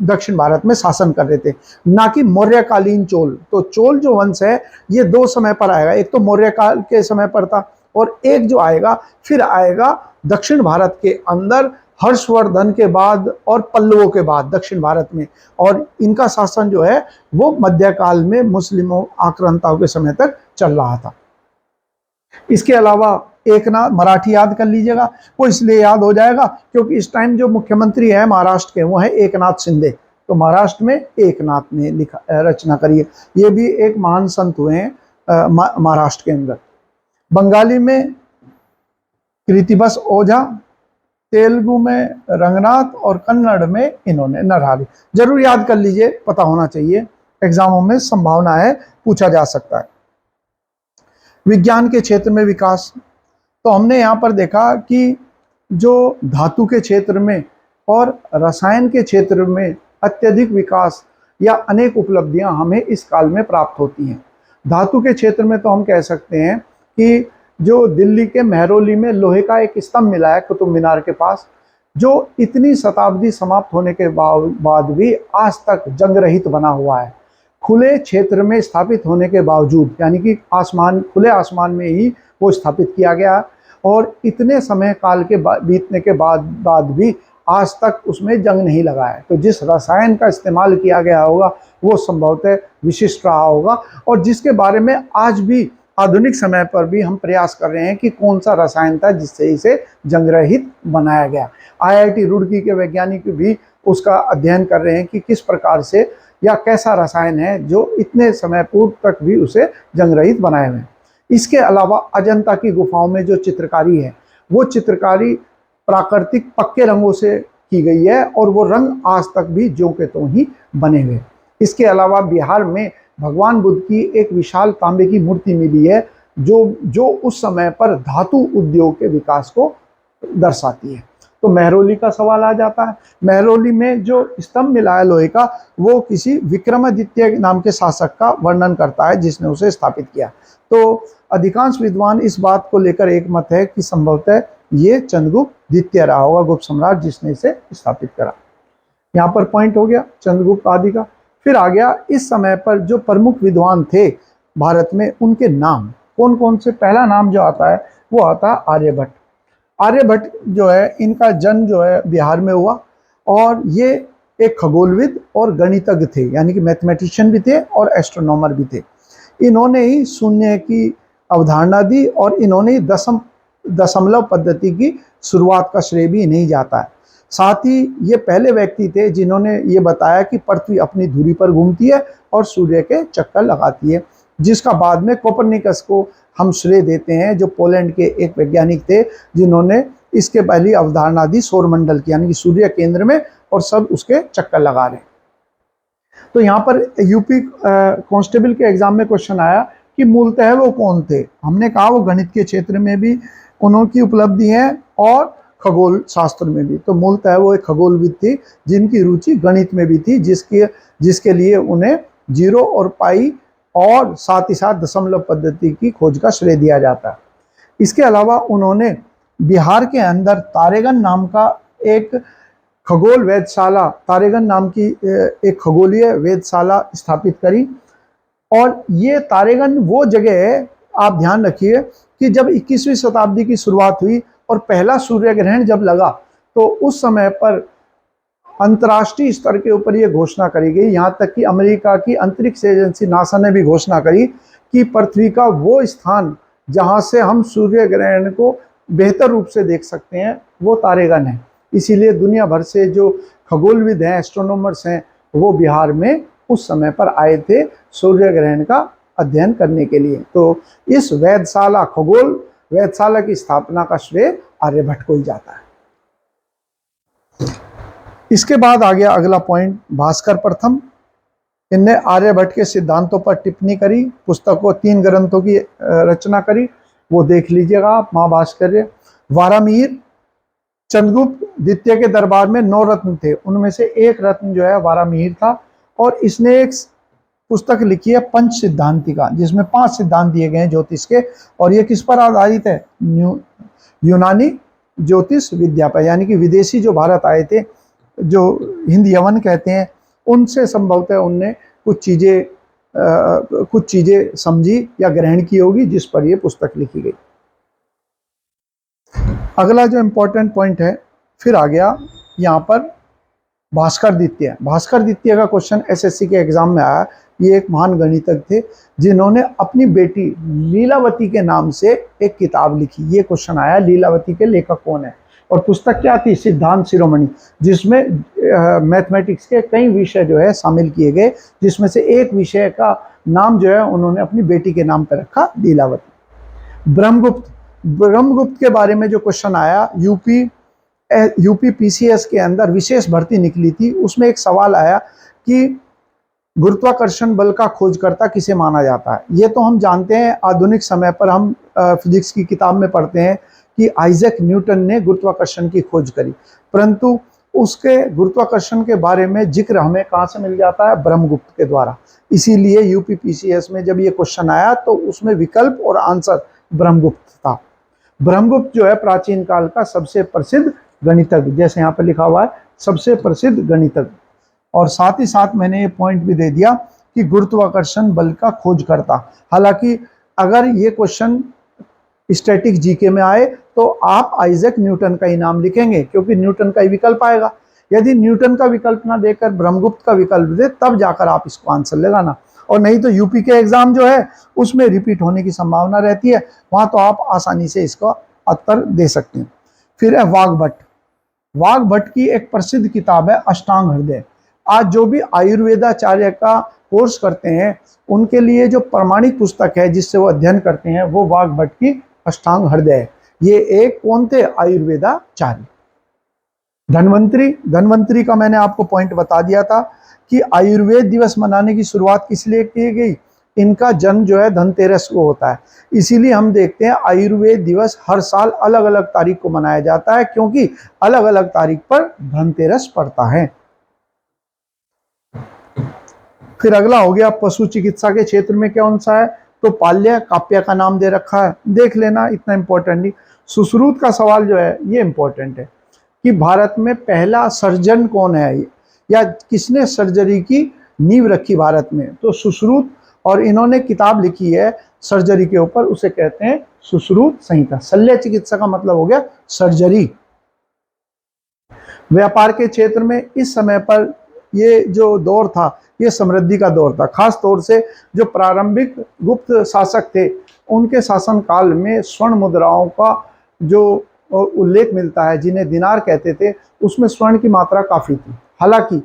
दक्षिण भारत में शासन कर रहे थे, ना कि मौर्यकालीन चोल। तो चोल जो वंश है ये 2 समय पर आएगा, एक तो मौर्य काल के समय पर था और एक जो आएगा फिर आएगा दक्षिण भारत के अंदर हर्षवर्धन के बाद और पल्लवों के बाद दक्षिण भारत में, और इनका शासन जो है वो मध्यकाल में मुस्लिमों आक्रांताओं के समय तक चल रहा था। इसके अलावा एकनाथ, मराठी याद कर लीजिएगा, वो इसलिए याद हो जाएगा क्योंकि इस टाइम जो मुख्यमंत्री है महाराष्ट्र के वो है एकनाथ शिंदे। तो महाराष्ट्र में एकनाथ ने लिखा, रचना करी है। ये भी एक महान संत हुए हैं महाराष्ट्र के अंदर। बंगाली में कृतिबस ओझा, तेलुगु में रंगनाथ और कन्नड़ में इन्होंने नरहरि। जरूर याद कर लीजिए, पता होना चाहिए, एग्जामों में संभावना है पूछा जा सकता है। विज्ञान के क्षेत्र में विकास, तो हमने यहाँ पर देखा कि जो धातु के क्षेत्र में और रसायन के क्षेत्र में अत्यधिक विकास या अनेक उपलब्धियां हमें इस काल में प्राप्त होती हैं। धातु के क्षेत्र में तो हम कह सकते हैं कि जो दिल्ली के महरौली में लोहे का एक स्तंभ मिला है कुतुब मीनार के पास, जो इतनी शताब्दी समाप्त होने के बाद भी आज तक जंग रहित बना हुआ है, खुले क्षेत्र में स्थापित होने के बावजूद, यानी कि खुले आसमान में ही वो स्थापित किया गया और इतने समय काल के बीतने के बाद भी आज तक उसमें जंग नहीं लगा है। तो जिस रसायन का इस्तेमाल किया गया होगा वो संभवतः विशिष्ट रहा होगा और जिसके बारे में आज भी आधुनिक समय पर भी हम प्रयास कर रहे हैं कि कौन सा रसायन था जिससे इसे जंग रहित बनाया गया। IIT रुड़की के वैज्ञानिक भी उसका अध्ययन कर रहे हैं कि किस प्रकार से या कैसा रसायन है जो इतने समय पूर्व तक भी उसे जंग रहित बनाए हुए हैं। इसके अलावा अजंता की गुफाओं में जो चित्रकारी है वो चित्रकारी प्राकृतिक पक्के रंगों से की गई है और वो रंग आज तक भी ज्यों के त्यों ही बने हुए। इसके अलावा बिहार में भगवान बुद्ध की एक विशाल तांबे की मूर्ति मिली है जो उस समय पर धातु उद्योग के विकास को दर्शाती है। तो महरौली का सवाल आ जाता है। महरौली में जो स्तंभ मिला है लोहे का वो किसी विक्रमादित्य नाम के शासक का वर्णन करता है जिसने उसे स्थापित किया। तो अधिकांश विद्वान इस बात को लेकर एक मत है कि संभवतः ये चंद्रगुप्त द्वितीय रहा होगा, गुप्त सम्राट जिसने इसे स्थापित करा। यहाँ पर पॉइंट हो गया चंद्रगुप्त आदि का। फिर आ गया इस समय पर जो प्रमुख विद्वान थे भारत में उनके नाम कौन कौन से, पहला नाम जो आता है वो आता है आर्यभट्ट। आर्यभट्ट जो है इनका जन्म जो है बिहार में हुआ, और ये एक खगोलविद और गणितज्ञ थे, यानी कि मैथमेटिशियन भी थे और एस्ट्रोनॉमर भी थे। इन्होंने ही शून्य की अवधारणा दी, और इन्होंने ही दशमलव पद्धति की शुरुआत का श्रेय भी इन्हें जाता है। साथ ही ये पहले व्यक्ति थे जिन्होंने ये बताया कि पृथ्वी अपनी धुरी पर घूमती है और सूर्य के चक्कर लगाती है, जिसका बाद में कोपरनिकस को हम श्रेय देते हैं, जो पोलैंड के एक वैज्ञानिक थे जिन्होंने इसके पहली अवधारणा दी सौरमंडल की, यानी कि सूर्य केंद्र में और सब उसके चक्कर लगा रहे हैं। तो यहाँ पर यूपी कांस्टेबल के एग्जाम में क्वेश्चन आया कि मूलतः वो कौन थे। हमने कहा वो गणित के क्षेत्र में भी उनकी उपलब्धि है और खगोल शास्त्र में भी। तो मूलतः वो एक खगोलविद थी जिनकी रुचि गणित में भी थी, जिसके लिए उन्हें जीरो और पाई और साथ ही साथ दशमलव पद्धति की खोज का श्रेय दिया जाता है। इसके अलावा उन्होंने बिहार के अंदर तारेगन नाम का एक खगोल वेधशाला, तारेगन नाम की एक खगोलीय वेधशाला स्थापित करी। और ये तारेगन वो जगह है, आप ध्यान रखिए कि जब 21वीं शताब्दी की शुरुआत हुई और पहला सूर्य ग्रहण जब लगा, तो उस समय पर अंतर्राष्ट्रीय स्तर के ऊपर ये घोषणा करी गई, यहाँ तक कि अमेरिका की अंतरिक्ष एजेंसी नासा ने भी घोषणा करी कि पृथ्वी का वो स्थान जहाँ से हम सूर्य ग्रहण को बेहतर रूप से देख सकते हैं वो तारेगन है। इसीलिए दुनिया भर से जो खगोलविद हैं, एस्ट्रोनॉमर्स हैं, वो बिहार में उस समय पर आए थे सूर्य ग्रहण का अध्ययन करने के लिए। तो इस वेधशाला, खगोल वेधशाला की स्थापना का श्रेय आर्यभट्ट को ही जाता है। इसके बाद आ गया अगला पॉइंट, भास्कर प्रथम। इनने आर्यभट्ट के सिद्धांतों पर टिप्पणी करी, पुस्तकों 3 ग्रंथों की रचना करी, वो देख लीजिएगा आप, महाभास्कर। वारामिहिर, चंद्रगुप्त द्वितीय के दरबार में 9 रत्न थे, उनमें से एक रत्न जो है वारामिहिर था, और इसने एक पुस्तक लिखी है पंच सिद्धांतिका, जिसमें 5 सिद्धांत दिए गए हैं ज्योतिष के, और ये किस पर आधारित है? यूनानी ज्योतिष विद्या पर, यानी कि विदेशी जो भारत आए थे, जो हिंद यवन कहते हैं, उनसे संभवतः उनने कुछ चीजें समझी या ग्रहण की होगी, जिस पर यह पुस्तक लिखी गई। अगला जो इम्पोर्टेंट पॉइंट है, फिर आ गया यहाँ पर भास्कर द्वितीय। भास्कर द्वितीय का क्वेश्चन एसएससी के एग्जाम में आया। ये एक महान गणितज्ञ थे जिन्होंने अपनी बेटी लीलावती के नाम से एक किताब लिखी। ये क्वेश्चन आया, लीलावती के लेखक कौन है? और पुस्तक क्या थी? सिद्धांत शिरोमणि, जिसमें मैथमेटिक्स के कई विषय जो है शामिल किए गए, जिसमें से एक विषय का नाम जो है उन्होंने अपनी बेटी के नाम पर रखा, लीलावती। ब्रह्मगुप्त के बारे में जो क्वेश्चन आया, यूपी पीसीएस के अंदर विशेष भर्ती निकली थी, उसमें एक सवाल आया कि गुरुत्वाकर्षण बल का खोजकर्ता किसे माना जाता है। ये तो हम जानते हैं, आधुनिक समय पर हम फिजिक्स की किताब में पढ़ते हैं कि आइजैक न्यूटन ने गुरुत्वाकर्षण की खोज करी, परंतु उसके गुरुत्वाकर्षण के बारे में जिक्र हमें कहाँ से मिल जाता है? ब्रह्मगुप्त के द्वारा। इसीलिए यूपी पीसीएस में जब ये क्वेश्चन आया तो उसमें विकल्प और आंसर ब्रह्मगुप्त था। ब्रह्मगुप्त जो है प्राचीन काल का सबसे प्रसिद्ध गणितज्ञ, जैसे यहाँ पर लिखा हुआ है, सबसे प्रसिद्ध गणितज्ञ। और साथ ही साथ मैंने ये पॉइंट भी दे दिया कि गुरुत्वाकर्षण बल का खोजकर्ता। हालांकि अगर ये क्वेश्चन स्टैटिक जीके में आए तो आप आइजैक न्यूटन का ही नाम लिखेंगे, क्योंकि न्यूटन का ही विकल्प आएगा। यदि न्यूटन का विकल्प ना देकर ब्रह्मगुप्त का विकल्प दे, तब जाकर आप इसको आंसर लगाना, और नहीं तो यूपी के एग्जाम जो है उसमें रिपीट होने की संभावना रहती है, वहां तो आप आसानी से इसका उत्तर दे सकते हैं। फिर है वाग्भट की एक प्रसिद्ध किताब है अष्टांग हृदय। आज जो भी आयुर्वेदाचार्य का कोर्स करते हैं उनके लिए जो प्रमाणिक पुस्तक है जिससे वो अध्ययन करते हैं, वो वाग्भट की अष्टांग हृदय है। ये एक कौन थे? आयुर्वेदाचार्य। धन्वंतरी का मैंने आपको पॉइंट बता दिया था कि आयुर्वेद दिवस मनाने की शुरुआत किस लिए की गई? इनका जन्म जो है धनतेरस को होता है, इसीलिए हम देखते हैं आयुर्वेद दिवस हर साल अलग अलग तारीख को मनाया जाता है, क्योंकि अलग अलग तारीख पर धनतेरस पड़ता है। फिर अगला हो गया पशु चिकित्सा के क्षेत्र में कौन सा है? तो पाल्य काप्य का नाम दे रखा है, देख लेना, इतना इंपॉर्टेंट नहीं। सुश्रुत का सवाल जो है ये इंपॉर्टेंट है कि भारत में पहला सर्जन कौन है, या किसने सर्जरी की नींव रखी भारत में? तो सुश्रुत, और इन्होंने किताब लिखी है सर्जरी के ऊपर, उसे कहते हैं सुश्रुत संहिता। शल्य चिकित्सा का मतलब हो गया सर्जरी। व्यापार के क्षेत्र में इस समय पर ये जो दौर था ये समृद्धि का दौर था। खास तौर से जो प्रारंभिक गुप्त शासक थे उनके शासन काल में स्वर्ण मुद्राओं का जो उल्लेख मिलता है, जिन्हें दिनार कहते थे, उसमें स्वर्ण की मात्रा काफ़ी थी। हालांकि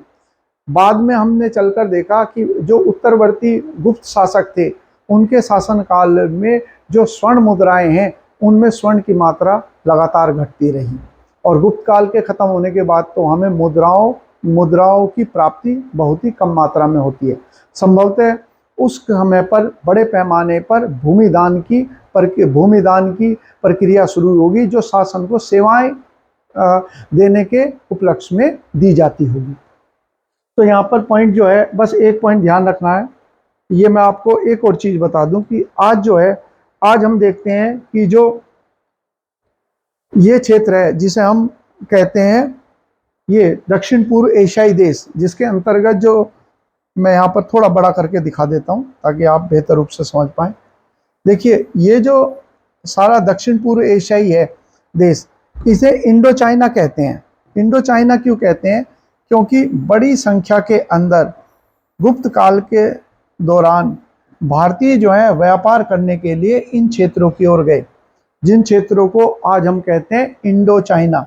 बाद में हमने चलकर देखा कि जो उत्तरवर्ती गुप्त शासक थे उनके शासन काल में जो स्वर्ण मुद्राएं हैं उनमें स्वर्ण की मात्रा लगातार घटती रही, और गुप्त काल के खत्म होने के बाद तो हमें मुद्राओं की प्राप्ति बहुत ही कम मात्रा में होती है। संभवतः उस समय पर बड़े पैमाने पर भूमिदान की प्रक्रिया शुरू होगी, जो शासन को सेवाएं देने के उपलक्ष्य में दी जाती होगी। तो यहाँ पर पॉइंट जो है, बस एक पॉइंट ध्यान रखना है। ये मैं आपको एक और चीज़ बता दूं कि आज जो है, आज हम देखते हैं कि जो ये क्षेत्र है जिसे हम कहते हैं ये दक्षिण पूर्व एशियाई देश, जिसके अंतर्गत जो मैं यहाँ पर थोड़ा बड़ा करके दिखा देता हूँ ताकि आप बेहतर रूप से समझ पाएँ। देखिए, ये जो सारा दक्षिण पूर्व एशियाई है देश, इसे इंडो चाइना कहते हैं। इंडो चाइना क्यों कहते हैं? क्योंकि बड़ी संख्या के अंदर गुप्त काल के दौरान भारतीय जो है व्यापार करने के लिए इन क्षेत्रों की ओर गए, जिन क्षेत्रों को आज हम कहते हैं इंडो चाइना,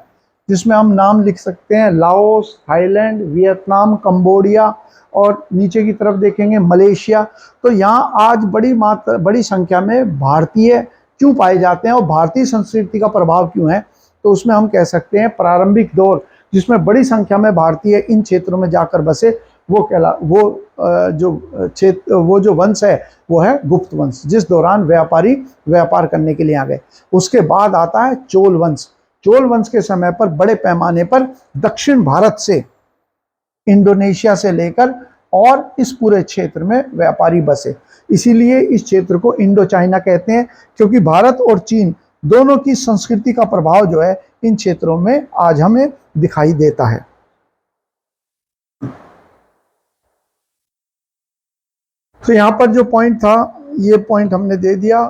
जिसमें हम नाम लिख सकते हैं लाओस, थाईलैंड, वियतनाम, कंबोडिया, और नीचे की तरफ देखेंगे मलेशिया। तो यहाँ आज बड़ी संख्या में भारतीय क्यों पाए जाते हैं और भारतीय संस्कृति का प्रभाव क्यों है? तो उसमें हम कह सकते हैं प्रारंभिक दौर जिसमें बड़ी संख्या में भारतीय इन क्षेत्रों में जाकर बसे, वो जो वंश है वो है गुप्त वंश, जिस दौरान व्यापारी व्यापार करने के लिए आ गए। उसके बाद आता है चोल वंश। चोल वंश के समय पर बड़े पैमाने पर दक्षिण भारत से, इंडोनेशिया से लेकर और इस पूरे क्षेत्र में व्यापारी बसे। इसीलिए इस क्षेत्र को इंडो चाइना कहते हैं, क्योंकि भारत और चीन दोनों की संस्कृति का प्रभाव जो है इन क्षेत्रों में आज हमें दिखाई देता है। तो यहाँ पर जो पॉइंट था, ये पॉइंट हमने दे दिया।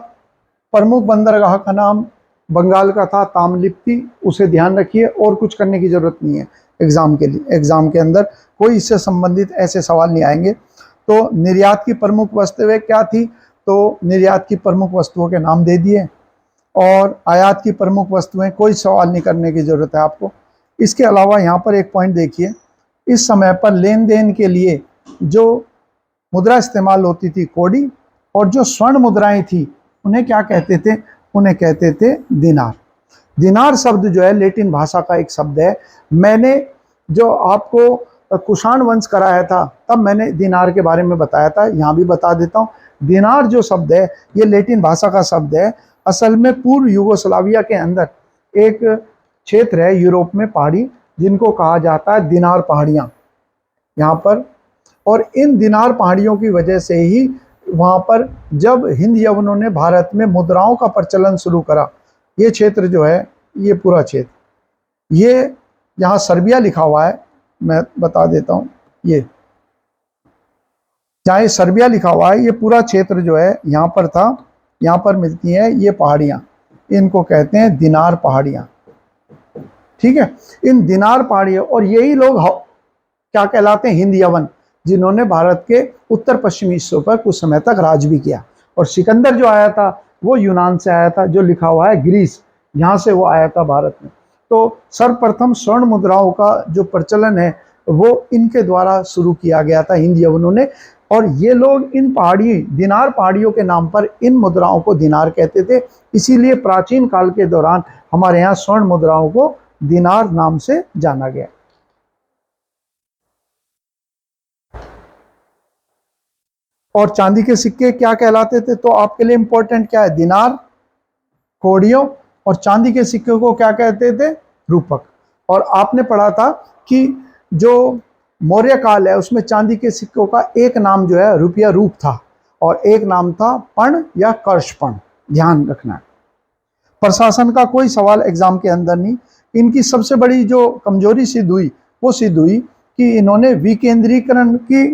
प्रमुख बंदरगाह का नाम बंगाल का था तामलिप्ति, उसे ध्यान रखिए, और कुछ करने की जरूरत नहीं है। एग्जाम के अंदर कोई इससे संबंधित ऐसे सवाल नहीं आएंगे। तो निर्यात की प्रमुख वस्तुएं क्या थी? तो निर्यात की प्रमुख वस्तुओं के नाम दे दिए, और आयात की प्रमुख वस्तुएं कोई सवाल नहीं करने की जरूरत है आपको। इसके अलावा यहाँ पर एक पॉइंट देखिए, इस समय पर लेन देन के लिए जो मुद्रा इस्तेमाल होती थी कौड़ी, और जो स्वर्ण मुद्राएं थी उन्हें क्या कहते थे? उन्हें कहते थे दिनार। दिनार शब्द जो है लेटिन भाषा का एक शब्द है। मैंने जो आपको कुषाण वंश कराया था तब मैंने दिनार के बारे में बताया था, यहाँ भी बता देता हूँ। दिनार जो शब्द है ये लेटिन भाषा का शब्द है। असल में पूर्व युगोस्लाविया के अंदर एक क्षेत्र है यूरोप में पहाड़ी, जिनको कहा जाता है दिनार पहाड़ियाँ यहाँ पर। और इन दिनार पहाड़ियों की वजह से ही वहाँ पर जब हिंद यवनों ने भारत में मुद्राओं का प्रचलन शुरू करा, ये क्षेत्र जो है, ये पूरा क्षेत्र, ये यहाँ सर्बिया लिखा हुआ है, मैं बता देता हूँ, ये जहाँ सर्बिया लिखा हुआ है, ये पूरा क्षेत्र जो है यहाँ पर था। यहाँ पर मिलती हैं ये पहाड़ियाँ, इनको कहते हैं दिनार पहाड़ियाँ। ठीक है, इन दिनार पहाड़ियों, और यही लोग क्या कहलाते हैं? हिंद यवन, जिन्होंने भारत के उत्तर पश्चिमी हिस्सों पर कुछ समय तक राज भी किया। और सिकंदर जो आया था वो यूनान से आया था, जो लिखा हुआ है ग्रीस, यहाँ से वो आया था भारत में। तो सर्वप्रथम स्वर्ण मुद्राओं का जो प्रचलन है वो इनके द्वारा शुरू किया गया था, हिंद यवनों ने। और ये लोग इन दिनार पहाड़ियों के नाम पर इन मुद्राओं को दिनार कहते थे। इसीलिए प्राचीन काल के दौरान हमारे यहाँ स्वर्ण मुद्राओं को दिनार नाम से जाना गया। और चांदी के सिक्के क्या कहलाते थे? तो आपके लिए इंपॉर्टेंट क्या है? दिनार, कौड़ियों, और चांदी के सिक्के को क्या कहते थे? रूपक। और आपने पढ़ा था कि जो मौर्य काल है उसमें चांदी के सिक्कों का एक नाम जो है रुपया रूप था, और एक नाम था पण या कर्षपण। ध्यान रखना है। प्रशासन का कोई सवाल एग्जाम के अंदर नहीं। इनकी सबसे बड़ी जो कमजोरी सिद्ध हुई वो सिद्ध हुई कि इन्होंने विकेंद्रीकरण की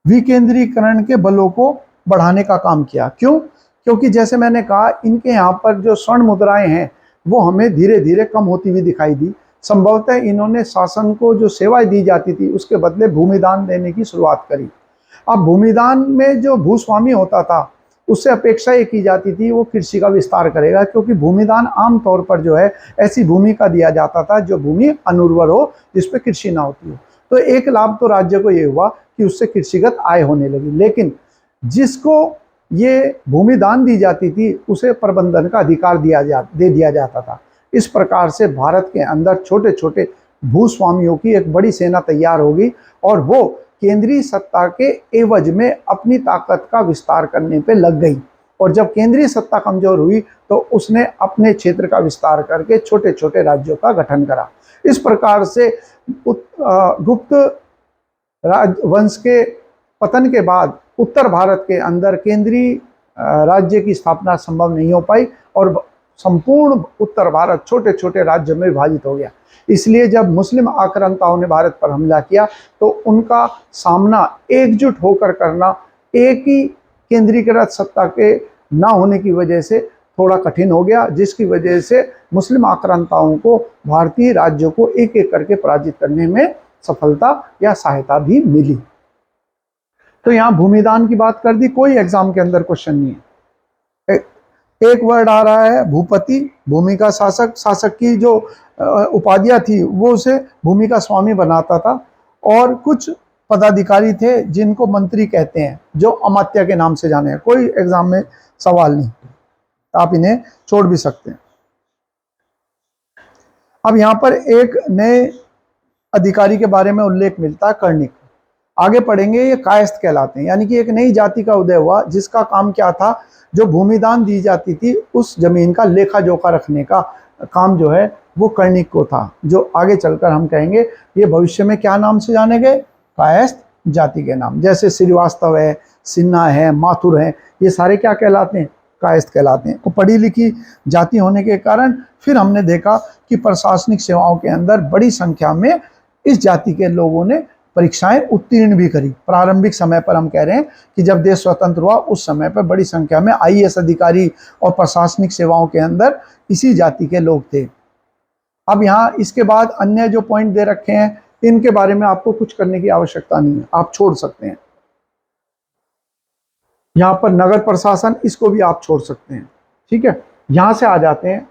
विकेंद्रीकरण के बलों को बढ़ाने का काम किया। क्यों? क्योंकि जैसे मैंने कहा, इनके यहाँ पर जो स्वर्ण मुद्राएं हैं वो हमें धीरे धीरे कम होती हुई दिखाई दी। संभवतः इन्होंने शासन को जो सेवाएं दी जाती थी उसके बदले भूमिदान देने की शुरुआत करी। अब भूमिदान में जो भूस्वामी होता था उससे अपेक्षा ये की जाती थी वो कृषि का विस्तार करेगा, क्योंकि भूमिदान आमतौर पर जो है ऐसी भूमि का दिया जाता था जो भूमि अनुर्वर हो, जिसपे कृषि ना होती हो। तो एक लाभ तो राज्य को ये हुआ कि उससे कृषिगत आय होने लगी, लेकिन जिसको ये भूमि दान दी जाती थी उसे प्रबंधन का अधिकार दे दिया जाता था। इस प्रकार से भारत के अंदर छोटे छोटे भूस्वामियों की एक बड़ी सेना तैयार होगी और वो केंद्रीय सत्ता के एवज में अपनी ताकत का विस्तार करने पे लग गई। और जब केंद्रीय सत्ता कमजोर हुई तो उसने अपने क्षेत्र का विस्तार करके छोटे छोटे राज्यों का गठन करा। इस प्रकार से गुप्त राजवंश के पतन के बाद उत्तर भारत के अंदर केंद्रीय राज्य की स्थापना संभव नहीं हो पाई और संपूर्ण उत्तर भारत छोटे छोटे राज्यों में विभाजित हो गया। इसलिए जब मुस्लिम आक्रांताओं ने भारत पर हमला किया तो उनका सामना एकजुट होकर करना एक ही केंद्रीकृत सत्ता के ना होने की वजह से थोड़ा कठिन हो गया, जिसकी वजह से मुस्लिम आक्रांताओं को भारतीय राज्यों को एक एक करके पराजित करने में सफलता या सहायता भी मिली। तो यहाँ भूमिदान की बात कर दी, कोई एग्जाम के अंदर क्वेश्चन नहीं है। एक वर्ड आ रहा है भूपति, भूमि का शासक। शासक की जो उपाधियां थी वो उसे भूमि का स्वामी बनाता था। और कुछ पदाधिकारी थे जिनको मंत्री कहते हैं, जो अमात्य के नाम से जाने हैं। कोई एग्जाम में सवाल नहीं, आप इन्हें छोड़ भी सकते हैं। अब यहाँ पर एक नए अधिकारी के बारे में उल्लेख मिलता है, कर्णिक। आगे पढ़ेंगे, ये कायस्थ कहलाते हैं। यानी कि एक नई जाति का उदय हुआ जिसका काम क्या था, जो भूमिदान दी जाती थी उस जमीन का लेखा जोखा रखने का काम जो है वो कर्णिक को था, जो आगे चलकर हम कहेंगे ये भविष्य में क्या नाम से जाने गए, कायस्थ जाति के नाम। जैसे श्रीवास्तव है, सिन्हा है, माथुर है, ये सारे क्या कहलाते हैं, कायस्थ कहलाते हैं। तो पढ़ी लिखी जाति होने के कारण फिर हमने देखा कि प्रशासनिक सेवाओं के अंदर बड़ी संख्या में इस जाति के लोगों ने परीक्षाएं उत्तीर्ण भी करी। प्रारंभिक समय पर हम कह रहे हैं कि जब देश स्वतंत्र हुआ उस समय पर बड़ी संख्या में आईएएस अधिकारी और प्रशासनिक सेवाओं के अंदर इसी जाति के लोग थे। अब यहाँ इसके बाद अन्य जो पॉइंट दे रखे हैं इनके बारे में आपको कुछ करने की आवश्यकता नहीं है, आप छोड़ सकते हैं। यहाँ पर नगर प्रशासन, इसको भी आप छोड़ सकते हैं, ठीक है। यहाँ से आ जाते हैं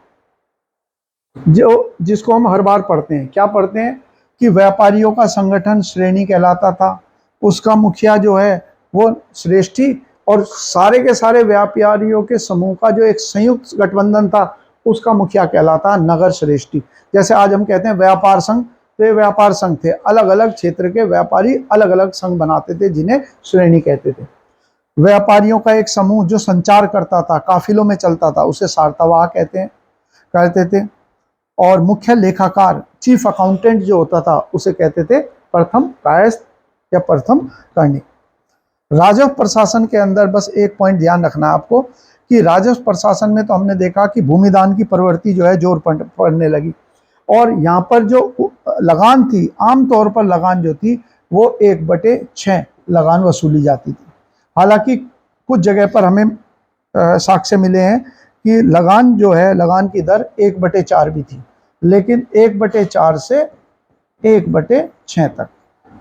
जो जिसको हम हर बार पढ़ते हैं। क्या पढ़ते हैं कि व्यापारियों का संगठन श्रेणी कहलाता था, उसका मुखिया जो है वो श्रेष्ठी, और सारे के सारे व्यापारियों के समूह का जो एक संयुक्त गठबंधन था उसका मुखिया कहलाता नगर श्रेष्ठी। जैसे आज हम कहते हैं व्यापार संघ, तो ये व्यापार संघ थे, अलग अलग क्षेत्र के व्यापारी अलग अलग संघ बनाते थे जिन्हें श्रेणी कहते थे। व्यापारियों का एक समूह जो संचार करता था, काफिलों में चलता था, उसे सार्तावाह कहते थे। और मुख्य लेखाकार, चीफ अकाउंटेंट जो होता था उसे कहते थे प्रथम कायस्थ या प्रथम कर्णिक। राजस्व प्रशासन के अंदर बस एक पॉइंट ध्यान रखना है आपको कि राजस्व प्रशासन में तो हमने देखा कि भूमिदान की प्रवृत्ति जो है जोर पड़ने लगी। और यहाँ पर जो लगान थी, आमतौर पर लगान जो थी वो 1/6 लगान वसूली जाती थी। हालांकि कुछ जगह पर हमें साक्ष्य मिले हैं कि लगान जो है, लगान की दर 1/4 भी थी, लेकिन 1/4 से 1/6 तक।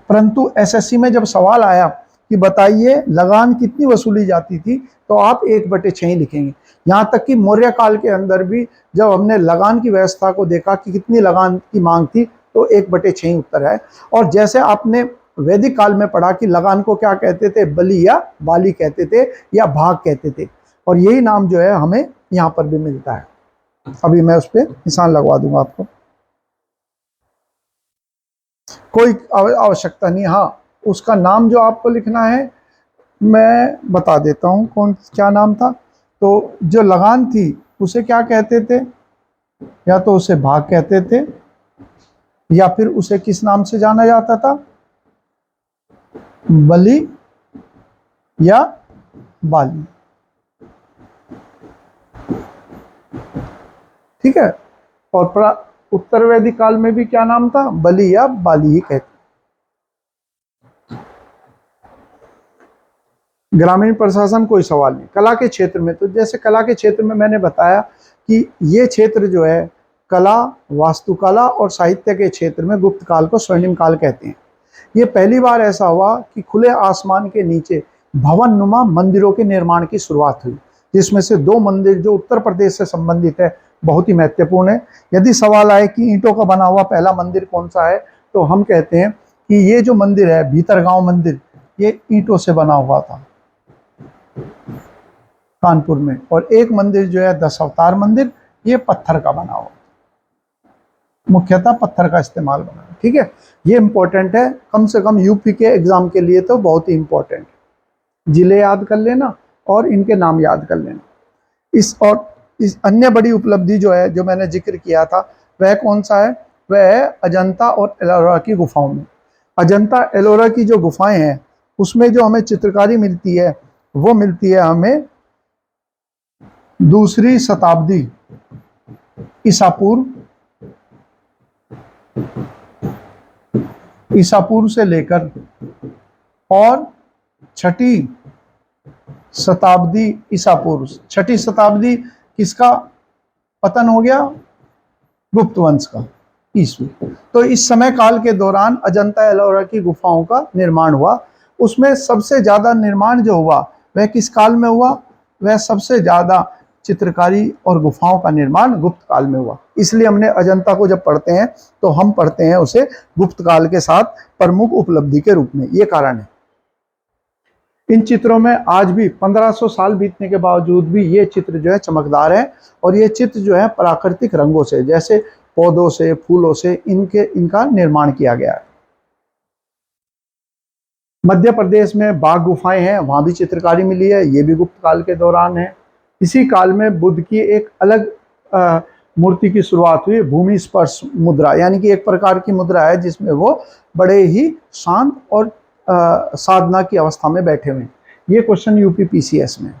परंतु एसएससी में जब सवाल आया कि बताइए लगान कितनी वसूली जाती थी, तो आप 1/6 ही लिखेंगे। यहाँ तक कि मौर्य काल के अंदर भी जब हमने लगान की व्यवस्था को देखा कि कितनी लगान की मांग थी, तो 1/6 ही उत्तर है। और जैसे आपने वैदिक काल में पढ़ा कि लगान को क्या कहते थे, बलि या बाली कहते थे या भाग कहते थे, और यही नाम जो है हमें यहाँ पर भी मिलता है। अभी मैं उस पर निशान लगवा दूंगा आपको, कोई आवश्यकता नहीं। हाँ, उसका नाम जो आपको लिखना है मैं बता देता हूँ क्या नाम था। तो जो लगान थी उसे क्या कहते थे, या तो उसे भाग कहते थे या फिर उसे किस नाम से जाना जाता था, बलि या बाली, ठीक है। और उत्तर वैदिक काल में भी क्या नाम था, बलि या बाली ही कहते। ग्रामीण प्रशासन कोई सवाल नहीं। कला के क्षेत्र में, तो जैसे कला के क्षेत्र में मैंने बताया कि ये क्षेत्र जो है कला, वास्तुकला और साहित्य के क्षेत्र में गुप्त काल को स्वर्णिम काल कहते हैं। ये पहली बार ऐसा हुआ कि खुले आसमान के नीचे भवन नुमा मंदिरों के निर्माण की शुरुआत हुई, जिसमें से 2 मंदिर जो उत्तर प्रदेश से संबंधित है बहुत ही महत्वपूर्ण है। यदि सवाल आए कि ईंटों का बना हुआ पहला मंदिर कौन सा है, तो हम कहते हैं कि ये जो मंदिर है भीतरगांव मंदिर, ये ईंटों से बना हुआ था कानपुर में। और एक मंदिर जो है 10 अवतार मंदिर, ये पत्थर का बना हुआ, मुख्यतः पत्थर का इस्तेमाल बना। ठीक है, ये इंपॉर्टेंट है, कम से कम यूपी के एग्जाम के लिए तो बहुत ही इंपॉर्टेंट। जिले याद कर लेना और इनके नाम याद कर लेना। इस अन्य बड़ी उपलब्धि जो है, जो मैंने जिक्र किया था, वह कौन सा है? वह है अजंता और एलोरा की गुफाओं में। अजंता एलोरा की जो गुफाएं हैं उसमें जो हमें चित्रकारी मिलती है वो मिलती है हमें 2री शताब्दी ईसा पूर्व से लेकर और 6ठी शताब्दी ईसा पूर्व। 6ठी शताब्दी किसका पतन हो गया? गुप्त वंश का, ईस्वी। तो इस समय काल के दौरान अजंता एलोरा की गुफाओं का निर्माण हुआ। उसमें सबसे ज्यादा निर्माण जो हुआ वह किस काल में हुआ? वह सबसे ज्यादा चित्रकारी और गुफाओं का निर्माण गुप्त काल में हुआ। इसलिए हमने अजंता को जब पढ़ते हैं तो हम पढ़ते हैं उसे गुप्त काल के साथ प्रमुख उपलब्धि के रूप में। ये कारण है। इन चित्रों में आज भी 1500 साल बीतने के बावजूद भी ये चित्र जो है चमकदार है, और ये चित्र जो है प्राकृतिक रंगों से, जैसे पौधों से, फूलों से इनका निर्माण किया गया है। मध्य प्रदेश में बाघ गुफाएं हैं, वहां भी चित्रकारी मिली है, ये भी गुप्त काल के दौरान है। इसी काल में बुद्ध की एक अलग मूर्ति की शुरुआत हुई, भूमि स्पर्श मुद्रा, यानी कि एक प्रकार की मुद्रा है जिसमें वो बड़े ही शांत और साधना की अवस्था में बैठे हुए। ये क्वेश्चन यूपी पीसीएस में।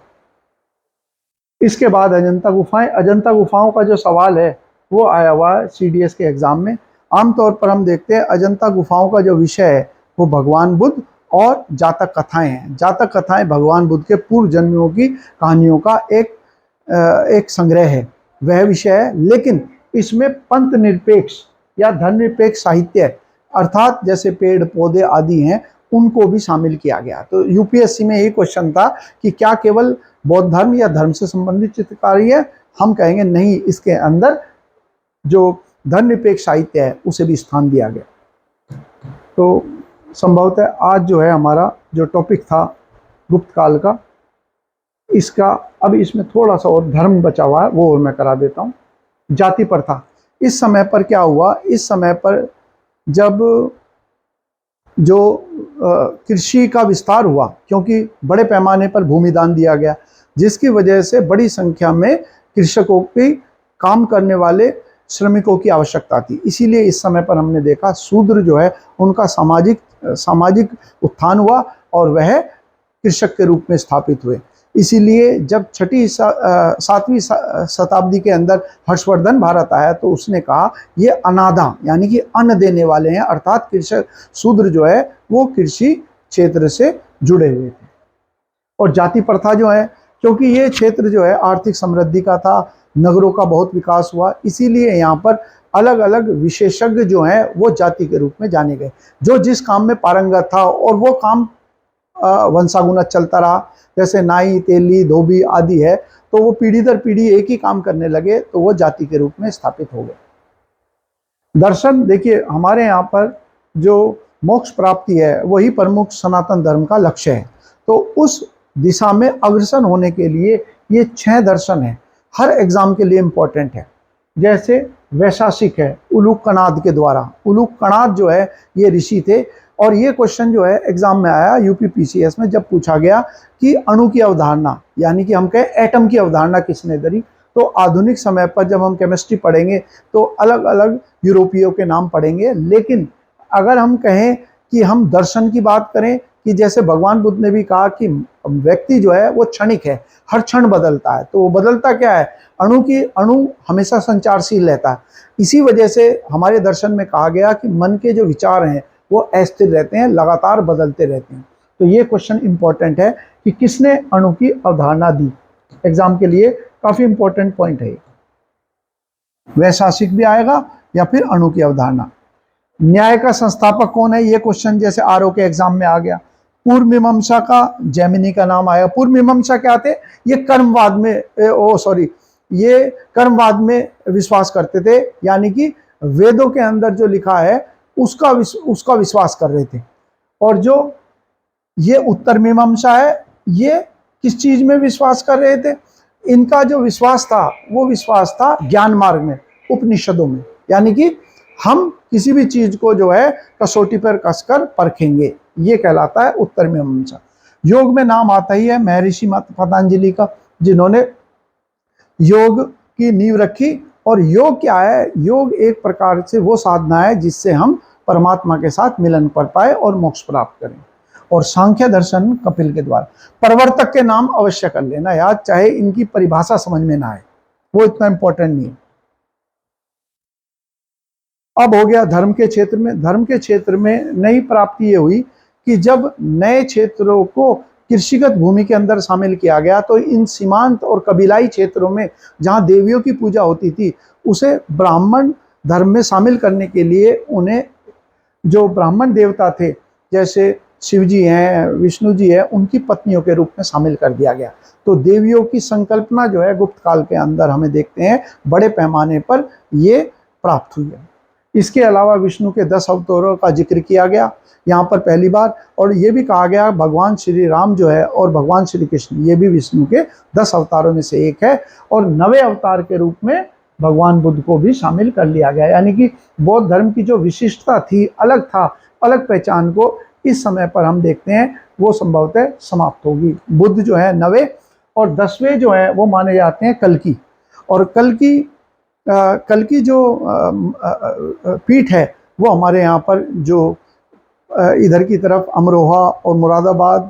इसके बाद अजंता गुफाएं। अजंता गुफाओं का जो सवाल है वो आया हुआ है सीडीएस के एग्जाम में। आमतौर पर हम देखते हैं अजंता गुफाओं का जो विषय है वो भगवान बुद्ध और जातक कथाएं हैं। जातक कथाएं भगवान बुद्ध के पूर्व जन्मों की कहानियों का एक संग्रह है, वह विषय है। लेकिन इसमें पंथ निरपेक्ष या धर्म निरपेक्ष साहित्य, अर्थात जैसे पेड़ पौधे आदि हैं, उनको भी शामिल किया गया। तो यूपीएससी में यही क्वेश्चन था कि क्या केवल बौद्ध धर्म या धर्म से संबंधित चित्रकारी है? हम कहेंगे नहीं, इसके अंदर जो धर्म निरपेक्ष साहित्य है उसे भी स्थान दिया गया। तो संभवतः आज जो है हमारा जो टॉपिक था गुप्त काल का, इसका अब इसमें थोड़ा सा और धर्म बचा हुआ है, वो और मैं करा देता हूँ। जाति प्रथा। इस समय पर क्या हुआ? इस समय पर जब जो कृषि का विस्तार हुआ, क्योंकि बड़े पैमाने पर भूमि दान दिया गया, जिसकी वजह से बड़ी संख्या में कृषकों की काम करने वाले श्रमिकों की आवश्यकता थी। इसीलिए इस समय पर हमने देखा शूद्र जो है उनका सामाजिक उत्थान हुआ और वह कृषक के रूप में स्थापित हुए। इसीलिए जब 7वीं शताब्दी के अंदर हर्षवर्धन भारत आया तो उसने कहा ये अनादा, यानी कि अन्न देने वाले हैं, अर्थात कृषक शूद्र जो है वो कृषि क्षेत्र से जुड़े हुए थे। और जाति प्रथा जो है, क्योंकि ये क्षेत्र जो है आर्थिक समृद्धि का था, नगरों का बहुत विकास हुआ, इसीलिए यहाँ पर अलग अलग विशेषज्ञ जो हैं वो जाति के रूप में जाने गए। जो जिस काम में पारंगत था और वो काम वंशागुणत चलता रहा, जैसे नाई, तेली, धोबी आदि है, तो वो पीढ़ी दर पीढ़ी एक ही काम करने लगे, तो वो जाति के रूप में स्थापित हो गए। दर्शन, देखिए हमारे यहाँ पर जो मोक्ष प्राप्ति है वही प्रमुख सनातन धर्म का लक्ष्य है। तो उस दिशा में अग्रसर होने के लिए ये 6 दर्शन है, हर एग्जाम के लिए इम्पोर्टेंट है। जैसे वैशासिक है उलूक कणाद के द्वारा। उलूक कणाद जो है ये ऋषि थे, और ये क्वेश्चन जो है एग्जाम में आया यूपी पीसीएस में, जब पूछा गया कि अणु की अवधारणा, यानी कि हम कहें एटम की अवधारणा किसने दी, तो आधुनिक समय पर जब हम केमिस्ट्री पढ़ेंगे तो अलग अलग यूरोपियों के नाम पढ़ेंगे। लेकिन अगर हम कहें कि हम दर्शन की बात करें, कि जैसे भगवान बुद्ध ने भी कहा कि व्यक्ति जो है वो क्षणिक है, हर क्षण बदलता है, तो वो बदलता क्या है? अणु हमेशा संचारशील रहता है। इसी वजह से हमारे दर्शन में कहा गया कि मन के जो विचार हैं वो अस्थिर रहते हैं, लगातार बदलते रहते हैं। तो ये क्वेश्चन इंपॉर्टेंट है कि किसने अणु की अवधारणा दी, एग्जाम के लिए काफी इंपॉर्टेंट पॉइंट है। वैशासिक भी आएगा या फिर अणु की अवधारणा। न्याय का संस्थापक कौन है, ये क्वेश्चन जैसे आरओ के एग्जाम में आ गया। पूर्व मीमांसा का जैमिनी का नाम आया। पूर्व मीमांसा क्या थे, ये कर्मवाद में ये कर्मवाद में विश्वास करते थे, यानी कि वेदों के अंदर जो लिखा है उसका विश्वास कर रहे थे। और जो ये उत्तर मीमांसा है, ये किस चीज में विश्वास कर रहे थे, इनका जो विश्वास था वो विश्वास था ज्ञान मार्ग में, उपनिषदों में, यानी कि हम किसी भी चीज को जो है कसौटी पर कसकर परखेंगे, ये कहलाता है उत्तर मीमांसा। योग में नाम आता ही है महर्षि पतंजलि का, जिन्होंने योग की नींव रखी। और योग क्या है, योग एक प्रकार से वो साधना है जिससे हम परमात्मा के साथ मिलन कर पाए और मोक्ष प्राप्त करें। और सांख्य दर्शन कपिल के द्वारा। प्रवर्तक के नाम अवश्य कर लेना याद, चाहे इनकी परिभाषा समझ में ना आए, वो इतना इंपॉर्टेंट नहीं है। अब हो गया धर्म के क्षेत्र में। धर्म के क्षेत्र में नई प्राप्ति ये हुई कि जब नए क्षेत्रों को कृषिगत भूमि के अंदर शामिल किया गया, तो इन सीमांत और कबीलाई क्षेत्रों में जहाँ देवियों की पूजा होती थी, उसे ब्राह्मण धर्म में शामिल करने के लिए उन्हें जो ब्राह्मण देवता थे, जैसे शिव जी हैं, विष्णु जी हैं, उनकी पत्नियों के रूप में शामिल कर दिया गया। तो देवियों की संकल्पना जो है गुप्त काल के अंदर हमें देखते हैं बड़े पैमाने पर ये प्राप्त हुई है। इसके अलावा विष्णु के 10 अवतारों का जिक्र किया गया यहाँ पर पहली बार, और ये भी कहा गया भगवान श्री राम जो है और भगवान श्री कृष्ण, ये भी विष्णु के 10 अवतारों में से एक है। और 9वें अवतार के रूप में भगवान बुद्ध को भी शामिल कर लिया गया, यानी कि बौद्ध धर्म की जो विशिष्टता थी, अलग था, अलग पहचान को इस समय पर हम देखते हैं वो संभवतः समाप्त होगी। बुद्ध जो है 9वें और 10वें जो है वो माने जाते हैं कल्कि। और कल्कि जो पीठ है वो हमारे यहाँ पर जो इधर की तरफ अमरोहा और मुरादाबाद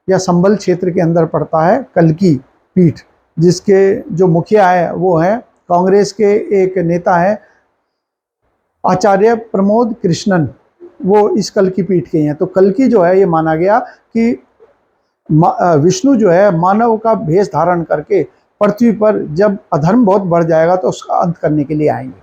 या संभल क्षेत्र के अंदर पड़ता है कल्कि पीठ, जिसके जो मुखिया है वो है कांग्रेस के एक नेता है आचार्य प्रमोद कृष्णन, वो इस कल्कि पीठ के हैं। तो कल्कि जो है ये माना गया कि विष्णु जो है मानव का भेष धारण करके पृथ्वी पर जब अधर्म बहुत बढ़ जाएगा तो उसका अंत करने के लिए आएंगे।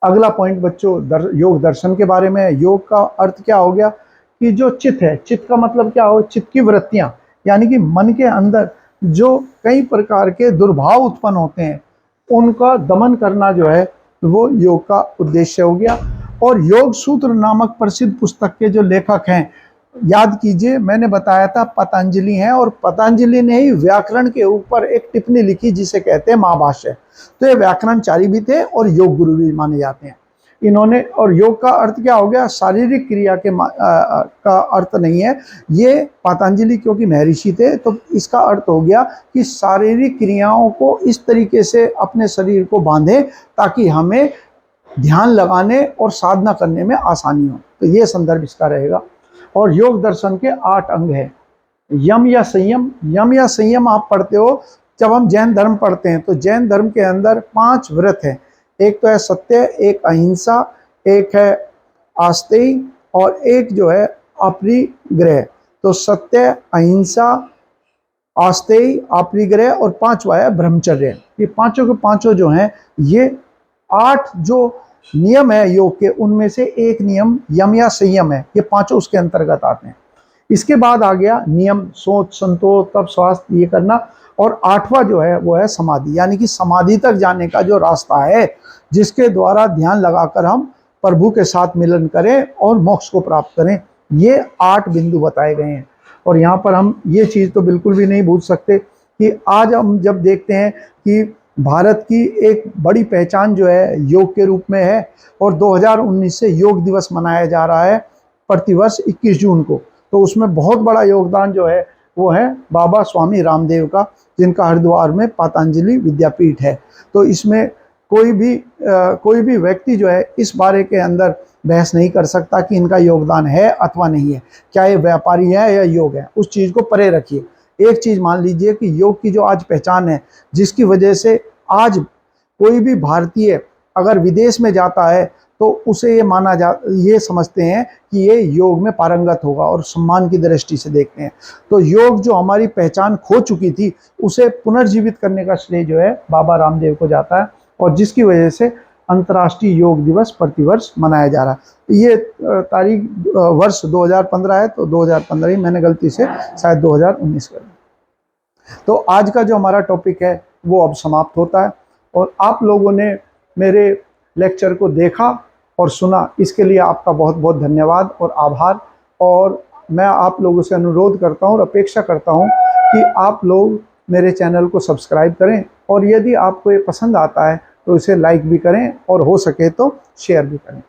अगला पॉइंट बच्चों योग दर्शन के बारे में। योग का अर्थ क्या हो गया कि जो चित्त है, चित्त का मतलब क्या हो, चित्त की वृत्तियां, यानी कि मन के अंदर जो कई प्रकार के दुर्भाव उत्पन्न होते हैं उनका दमन करना जो है वो योग का उद्देश्य हो गया। और योग सूत्र नामक प्रसिद्ध पुस्तक के जो लेखक हैं, याद कीजिए मैंने बताया था पतंजलि हैं, और पतंजलि ने ही व्याकरण के ऊपर एक टिप्पणी लिखी जिसे कहते हैं महाभाष्य। तो ये व्याकरणचारी भी थे और योग गुरु भी माने जाते हैं इन्होंने। और योग का अर्थ क्या हो गया, शारीरिक क्रिया के का अर्थ नहीं है ये। पतंजलि क्योंकि महर्षि थे तो इसका अर्थ हो गया कि शारीरिक क्रियाओं को इस तरीके से अपने शरीर को बांधे ताकि हमें ध्यान लगाने और साधना करने में आसानी हो। तो ये संदर्भ इसका रहेगा। और योग दर्शन के 8 अंग हैं। यम या संयम, यम या संयम आप पढ़ते हो जब हम जैन धर्म पढ़ते हैं, तो जैन धर्म के अंदर 5 व्रत हैं। एक तो है सत्य, एक अहिंसा, एक है आस्तेय और एक जो है अपरिग्रह। तो सत्य, अहिंसा, आस्तेय, अपरिग्रह और 5वां है ब्रह्मचर्य। ये पांचों के पांचों जो हैं, ये 8 जो नियम है योग के, उनमें से एक नियम यम या संयम है। ये पांचों उसके अंतर्गत आते हैं। इसके बाद आ गया नियम, सोच, संतोष, तप, स्वास्थ्य, ये करना। और 8वां जो है वो है समाधि, यानी कि समाधि तक जाने का जो रास्ता है जिसके द्वारा ध्यान लगाकर हम प्रभु के साथ मिलन करें और मोक्ष को प्राप्त करें। ये 8 बिंदु बताए गए हैं। और यहाँ पर हम ये चीज़ तो बिल्कुल भी नहीं भूल सकते कि आज हम जब देखते हैं कि भारत की एक बड़ी पहचान जो है योग के रूप में है, और 2019 से योग दिवस मनाया जा रहा है प्रतिवर्ष 21 जून को। तो उसमें बहुत बड़ा योगदान जो है वो है बाबा स्वामी रामदेव का, जिनका हरिद्वार में पतंजलि विद्यापीठ है। तो इसमें कोई भी व्यक्ति जो है इस बारे के अंदर बहस नहीं कर सकता कि इनका योगदान है अथवा नहीं है, क्या ये व्यापारी है या योग है, उस चीज़ को परे रखिए। एक चीज़ मान लीजिए कि योग की जो आज पहचान है, जिसकी वजह से आज कोई भी भारतीय अगर विदेश में जाता है तो उसे ये समझते हैं कि ये योग में पारंगत होगा और सम्मान की दृष्टि से देखते हैं। तो योग जो हमारी पहचान खो चुकी थी उसे पुनर्जीवित करने का श्रेय जो है बाबा रामदेव को जाता है, और जिसकी वजह से अंतर्राष्ट्रीय योग दिवस प्रतिवर्ष मनाया जा रहा है। ये तारीख वर्ष 2015 है, तो 2015 ही, मैंने गलती से शायद 2019 कर दिया। तो आज का जो हमारा टॉपिक है वो अब समाप्त होता है, और आप लोगों ने मेरे लेक्चर को देखा और सुना, इसके लिए आपका बहुत बहुत धन्यवाद और आभार। और मैं आप लोगों से अनुरोध करता हूँ और अपेक्षा करता हूँ कि आप लोग मेरे चैनल को सब्सक्राइब करें, और यदि आपको ये पसंद आता है तो इसे लाइक भी करें और हो सके तो शेयर भी करें।